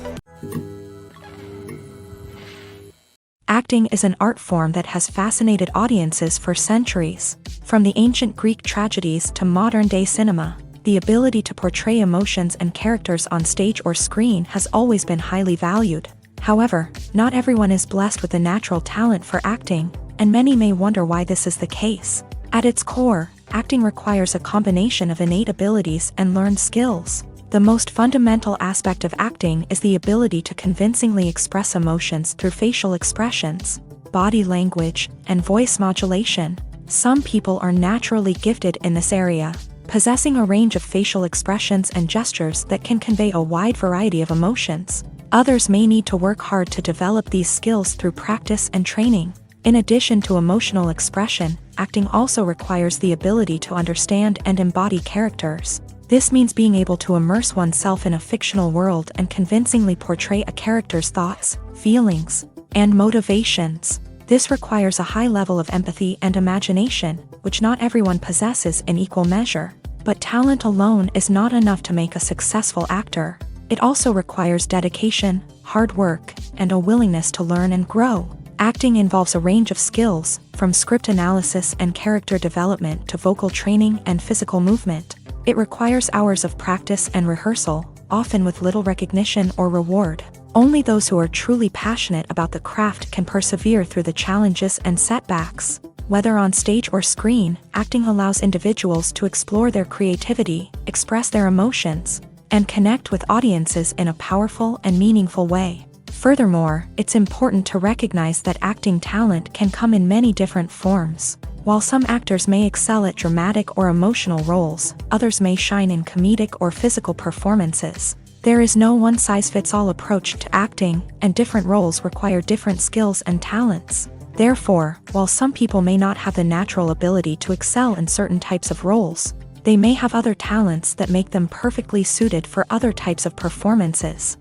[SPEAKER 1] Acting is an art form that has fascinated audiences for centuries. From the ancient Greek tragedies to modern-day cinema, the ability to portray emotions and characters on stage or screen has always been highly valued. However, not everyone is blessed with a natural talent for acting, and many may wonder why this is the case. At its core, acting requires a combination of innate abilities and learned skills. The most fundamental aspect of acting is the ability to convincingly express emotions through facial expressions, body language, and voice modulation. Some people are naturally gifted in this area, possessing a range of facial expressions and gestures that can convey a wide variety of emotions. Others may need to work hard to develop these skills through practice and training. In addition to emotional expression, acting also requires the ability to understand and embody characters. This means being able to immerse oneself in a fictional world and convincingly portray a character's thoughts, feelings, and motivations. This requires a high level of empathy and imagination, which not everyone possesses in equal measure. But talent alone is not enough to make a successful actor. It also requires dedication, hard work, and a willingness to learn and grow. Acting involves a range of skills, from script analysis and character development to vocal training and physical movement. It requires hours of practice and rehearsal, often with little recognition or reward. Only those who are truly passionate about the craft can persevere through the challenges and setbacks. Whether on stage or screen, acting allows individuals to explore their creativity, express their emotions, and connect with audiences in a powerful and meaningful way. Furthermore, it's important to recognize that acting talent can come in many different forms. While some actors may excel at dramatic or emotional roles, others may shine in comedic or physical performances. There is no one-size-fits-all approach to acting, and different roles require different skills and talents. Therefore, while some people may not have the natural ability to excel in certain types of roles, they may have other talents that make them perfectly suited for other types of performances.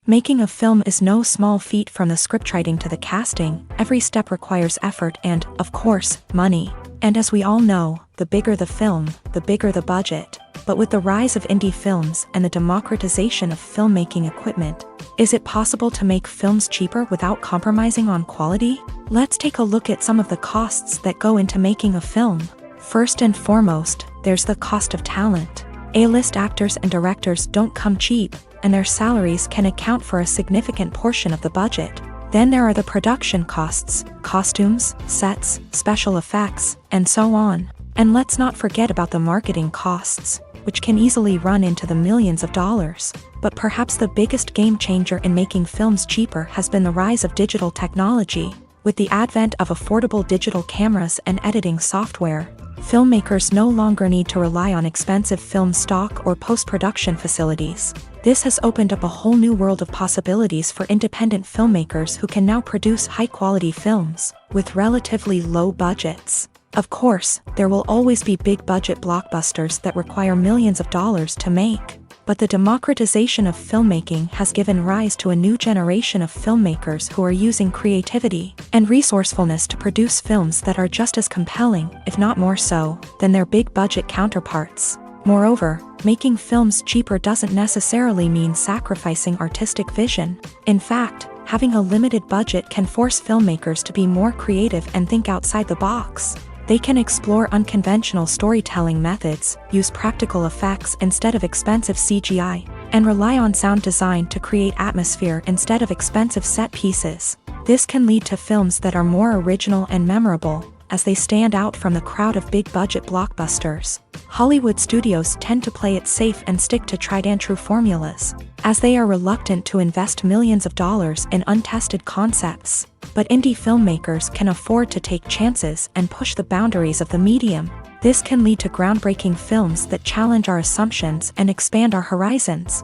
[SPEAKER 1] Making a film is no small feat. From the scriptwriting to the casting, every step requires effort and, of course, money. And as we all know, the bigger the film, the bigger the budget. But with the rise of indie films and the democratization of filmmaking equipment, is it possible to make films cheaper without compromising on quality? Let's take a look at some of the costs that go into making a film. First and foremost, there's the cost of talent. A-list actors and directors don't come cheap, and their salaries can account for a significant portion of the budget. Then there are the production costs, costumes, sets, special effects, and so on. And let's not forget about the marketing costs, which can easily run into the millions of dollars. But perhaps the biggest game changer in making films cheaper has been the rise of digital technology. With the advent of affordable digital cameras and editing software, filmmakers no longer need to rely on expensive film stock or post-production facilities. This has opened up a whole new world of possibilities for independent filmmakers who can now produce high-quality films with relatively low budgets. Of course, there will always be big-budget blockbusters that require millions of dollars to make. But the democratization of filmmaking has given rise to a new generation of filmmakers who are using creativity and resourcefulness to produce films that are just as compelling, if not more so, than their big-budget counterparts. Moreover, making films cheaper doesn't necessarily mean sacrificing artistic vision. In fact, having a limited budget can force filmmakers to be more creative and think outside the box. They can explore unconventional storytelling methods, use practical effects instead of expensive CGI, and rely on sound design to create atmosphere instead of expensive set pieces. This can lead to films that are more original and memorable, as they stand out from the crowd of big-budget blockbusters. Hollywood studios tend to play it safe and stick to tried-and-true formulas, as they are reluctant to invest millions of dollars in untested concepts. But indie filmmakers can afford to take chances and push the boundaries of the medium. This can lead to groundbreaking films that challenge our assumptions and expand our horizons.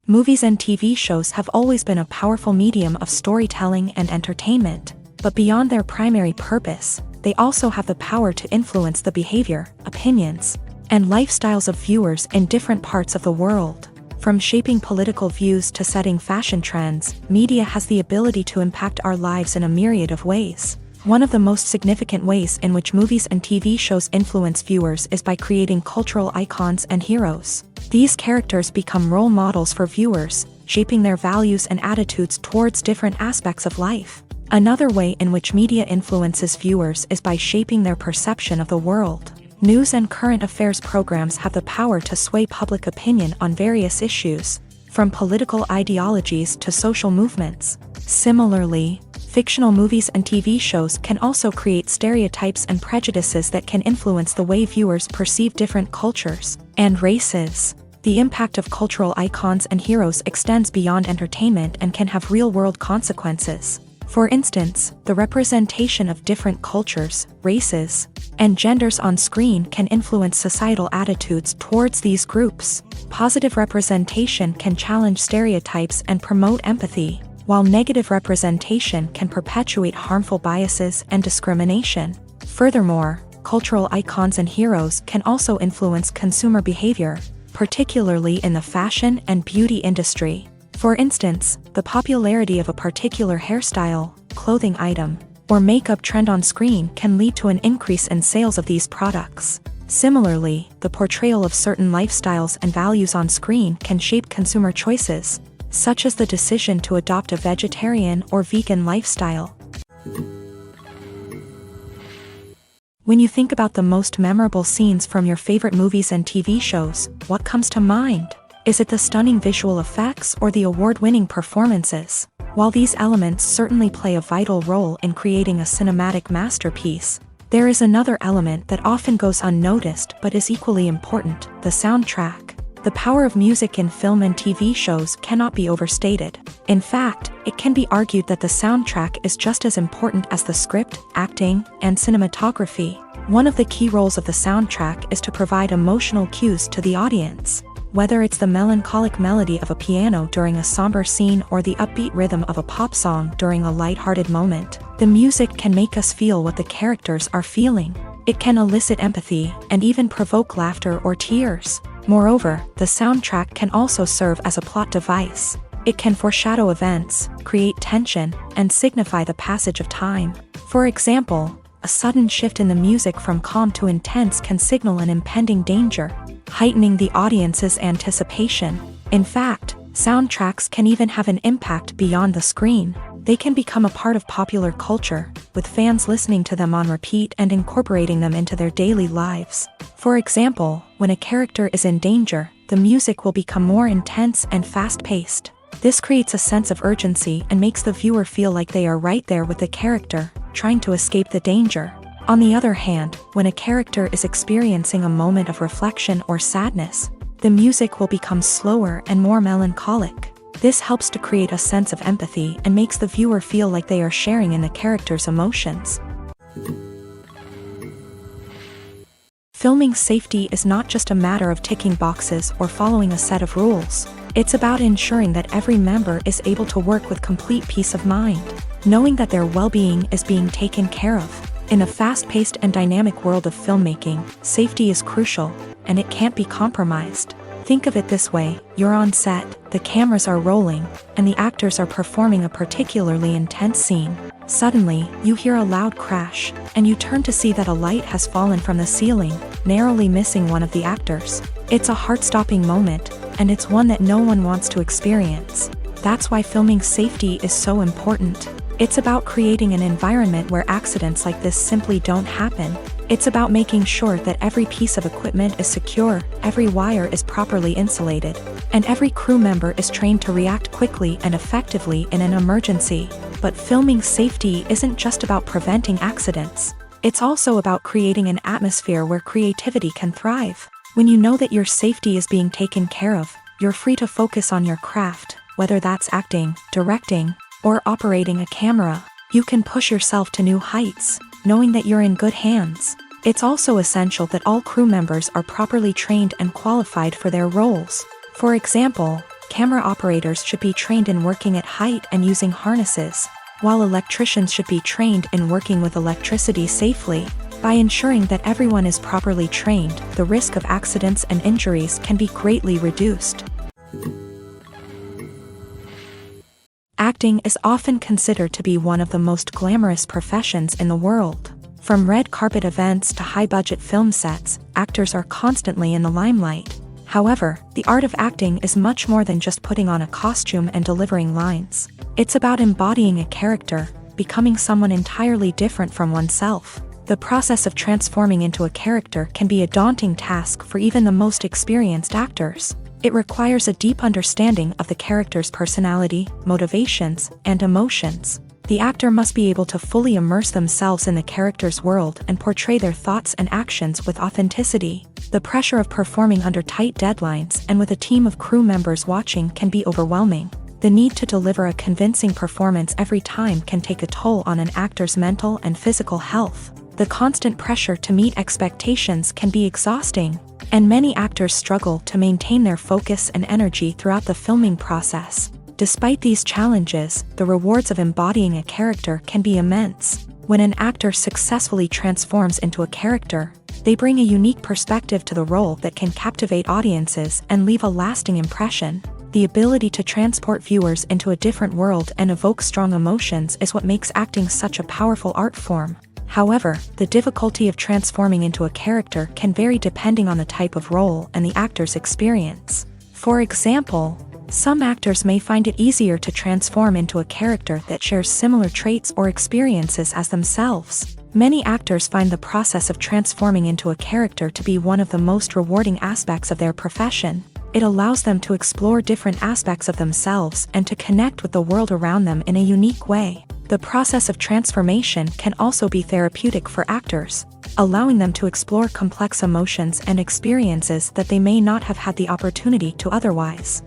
[SPEAKER 1] Movies and TV shows have always been a powerful medium of storytelling and entertainment, but beyond their primary purpose, they also have the power to influence the behavior, opinions, and lifestyles of viewers in different parts of the world. From shaping political views to setting fashion trends, media has the ability to impact our lives in a myriad of ways. One of the most significant ways in which movies and TV shows influence viewers is by creating cultural icons and heroes. These characters become role models for viewers, shaping their values and attitudes towards different aspects of life. Another way in which media influences viewers is by shaping their perception of the world. News and current affairs programs have the power to sway public opinion on various issues, from political ideologies to social movements. Similarly, fictional movies and TV shows can also create stereotypes and prejudices that can influence the way viewers perceive different cultures and races. The impact of cultural icons and heroes extends beyond entertainment and can have real-world consequences. For instance, the representation of different cultures, races, and genders on screen can influence societal attitudes towards these groups. Positive representation can challenge stereotypes and promote empathy, while negative representation can perpetuate harmful biases and discrimination. Furthermore, cultural icons and heroes can also influence consumer behavior, particularly in the fashion and beauty industry. For instance, the popularity of a particular hairstyle, clothing item, or makeup trend on screen can lead to an increase in sales of these products. Similarly, the portrayal of certain lifestyles and values on screen can shape consumer choices, such as the decision to adopt a vegetarian or vegan lifestyle. When you think about the most memorable scenes from your favorite movies and TV shows, what comes to mind? Is it the stunning visual effects or the award-winning performances? While these elements certainly play a vital role in creating a cinematic masterpiece, there is another element that often goes unnoticed but is equally important: the soundtrack. The power of music in film and TV shows cannot be overstated. In fact, it can be argued that the soundtrack is just as important as the script, acting, and cinematography. One of the key roles of the soundtrack is to provide emotional cues to the audience. Whether it's the melancholic melody of a piano during a somber scene or the upbeat rhythm of a pop song during a light-hearted moment, the music can make us feel what the characters are feeling. It can elicit empathy and even provoke laughter or tears. Moreover, the soundtrack can also serve as a plot device. It can foreshadow events, create tension, and signify the passage of time. For example, a sudden shift in the music from calm to intense can signal an impending danger, heightening the audience's anticipation. In fact, soundtracks can even have an impact beyond the screen. They can become a part of popular culture, with fans listening to them on repeat and incorporating them into their daily lives. For example, when a character is in danger, the music will become more intense and fast-paced. This creates a sense of urgency and makes the viewer feel like they are right there with the character, trying to escape the danger. On the other hand, when a character is experiencing a moment of reflection or sadness, the music will become slower and more melancholic. This helps to create a sense of empathy and makes the viewer feel like they are sharing in the character's emotions. Filming safety is not just a matter of ticking boxes or following a set of rules. It's about ensuring that every member is able to work with complete peace of mind, knowing that their well-being is being taken care of. In a fast-paced and dynamic world of filmmaking, safety is crucial. and it can't be compromised. Think of it this way: you're on set, the cameras are rolling, and the actors are performing a particularly intense scene. Suddenly, you hear a loud crash, and you turn to see that a light has fallen from the ceiling, narrowly missing one of the actors. It's a heart-stopping moment, and it's one that no one wants to experience. That's why filming safety is so important. It's about creating an environment where accidents like this simply don't happen. It's about making sure that every piece of equipment is secure, every wire is properly insulated, and every crew member is trained to react quickly and effectively in an emergency. But filming safety isn't just about preventing accidents. It's also about creating an atmosphere where creativity can thrive. When you know that your safety is being taken care of, you're free to focus on your craft, whether that's acting, directing, or operating a camera. You can push yourself to new heights, knowing that you're in good hands. It's also essential that all crew members are properly trained and qualified for their roles. For example, camera operators should be trained in working at height and using harnesses, while electricians should be trained in working with electricity safely. By ensuring that everyone is properly trained, the risk of accidents and injuries can be greatly reduced. Acting is often considered to be one of the most glamorous professions in the world. From red carpet events to high-budget film sets, actors are constantly in the limelight. However, the art of acting is much more than just putting on a costume and delivering lines. It's about embodying a character, becoming someone entirely different from oneself. The process of transforming into a character can be a daunting task for even the most experienced actors. It requires a deep understanding of the character's personality, motivations, and emotions. The actor must be able to fully immerse themselves in the character's world and portray their thoughts and actions with authenticity. The pressure of performing under tight deadlines and with a team of crew members watching can be overwhelming. The need to deliver a convincing performance every time can take a toll on an actor's mental and physical health. The constant pressure to meet expectations can be exhausting, and many actors struggle to maintain their focus and energy throughout the filming process. Despite these challenges, the rewards of embodying a character can be immense. When an actor successfully transforms into a character, they bring a unique perspective to the role that can captivate audiences and leave a lasting impression. The ability to transport viewers into a different world and evoke strong emotions is what makes acting such a powerful art form. However, the difficulty of transforming into a character can vary depending on the type of role and the actor's experience. For example, some actors may find it easier to transform into a character that shares similar traits or experiences as themselves. Many actors find the process of transforming into a character to be one of the most rewarding aspects of their profession. It allows them to explore different aspects of themselves and to connect with the world around them in a unique way. The process of transformation can also be therapeutic for actors, allowing them to explore complex emotions and experiences that they may not have had the opportunity to otherwise.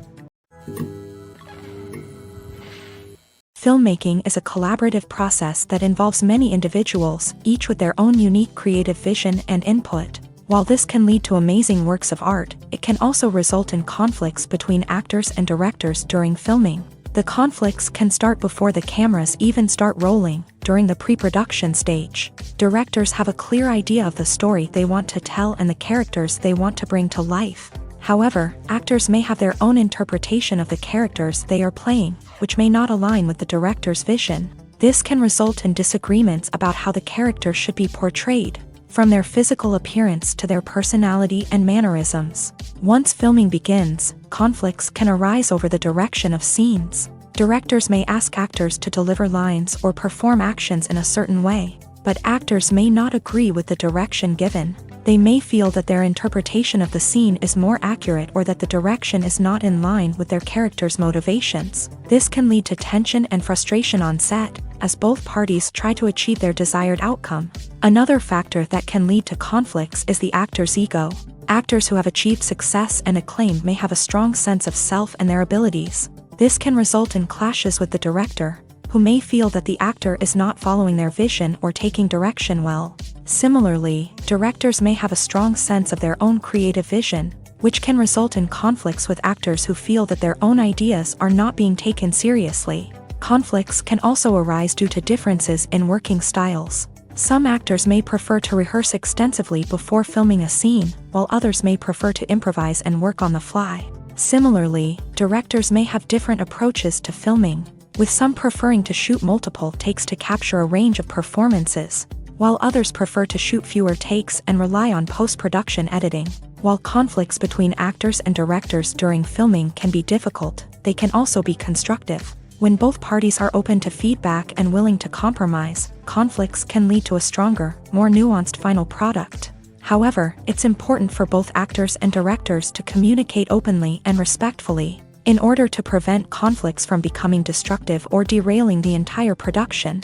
[SPEAKER 1] Filmmaking is a collaborative process that involves many individuals, each with their own unique creative vision and input. While this can lead to amazing works of art, it can also result in conflicts between actors and directors during filming. The conflicts can start before the cameras even start rolling, during the pre-production stage. Directors have a clear idea of the story they want to tell and the characters they want to bring to life. However, actors may have their own interpretation of the characters they are playing, which may not align with the director's vision. This can result in disagreements about how the character should be portrayed, from their physical appearance to their personality and mannerisms. Once filming begins, conflicts can arise over the direction of scenes. Directors may ask actors to deliver lines or perform actions in a certain way, but actors may not agree with the direction given. They may feel that their interpretation of the scene is more accurate or that the direction is not in line with their character's motivations. This can lead to tension and frustration on set, as both parties try to achieve their desired outcome. Another factor that can lead to conflicts is the actor's ego. Actors who have achieved success and acclaim may have a strong sense of self and their abilities. This can result in clashes with the director, who may feel that the actor is not following their vision or taking direction well. Similarly, directors may have a strong sense of their own creative vision, which can result in conflicts with actors who feel that their own ideas are not being taken seriously. Conflicts can also arise due to differences in working styles. Some actors may prefer to rehearse extensively before filming a scene, while others may prefer to improvise and work on the fly. Similarly, directors may have different approaches to filming, with some preferring to shoot multiple takes to capture a range of performances, while others prefer to shoot fewer takes and rely on post-production editing. While conflicts between actors and directors during filming can be difficult, they can also be constructive. When both parties are open to feedback and willing to compromise, conflicts can lead to a stronger, more nuanced final product. However, it's important for both actors and directors to communicate openly and respectfully, in order to prevent conflicts from becoming destructive or derailing the entire production.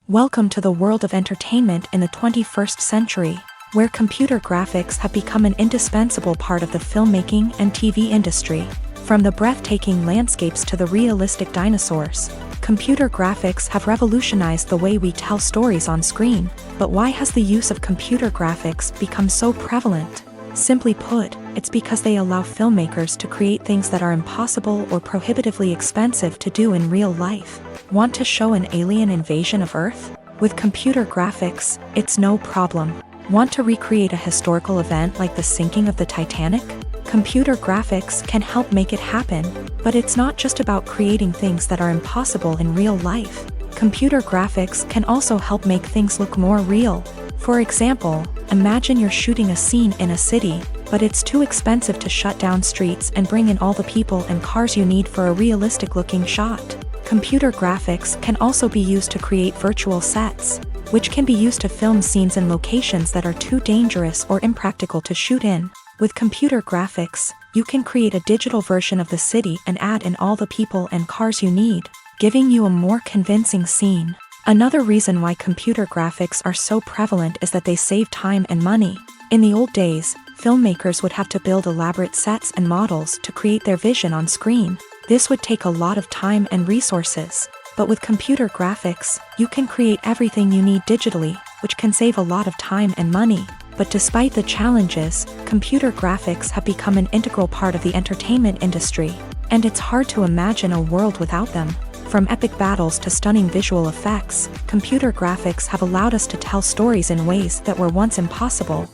[SPEAKER 1] Welcome to the world of entertainment in the 21st century, where computer graphics have become an indispensable part of the filmmaking and TV industry. From the breathtaking landscapes to the realistic dinosaurs, computer graphics have revolutionized the way we tell stories on screen. But why has the use of computer graphics become so prevalent? Simply put, it's because they allow filmmakers to create things that are impossible or prohibitively expensive to do in real life. Want to show an alien invasion of Earth? With computer graphics, it's no problem. Want to recreate a historical event like the sinking of the Titanic? Computer graphics can help make it happen, but it's not just about creating things that are impossible in real life. Computer graphics can also help make things look more real. For example, imagine you're shooting a scene in a city, but it's too expensive to shut down streets and bring in all the people and cars you need for a realistic-looking shot. Computer graphics can also be used to create virtual sets, which can be used to film scenes in locations that are too dangerous or impractical to shoot in. With computer graphics, you can create a digital version of the city and add in all the people and cars you need, giving you a more convincing scene. Another reason why computer graphics are so prevalent is that they save time and money. In the old days, filmmakers would have to build elaborate sets and models to create their vision on screen. This would take a lot of time and resources. But with computer graphics, you can create everything you need digitally, which can save a lot of time and money. But despite the challenges, computer graphics have become an integral part of the entertainment industry, and it's hard to imagine a world without them. From epic battles to stunning visual effects, computer graphics have allowed us to tell stories in ways that were once impossible.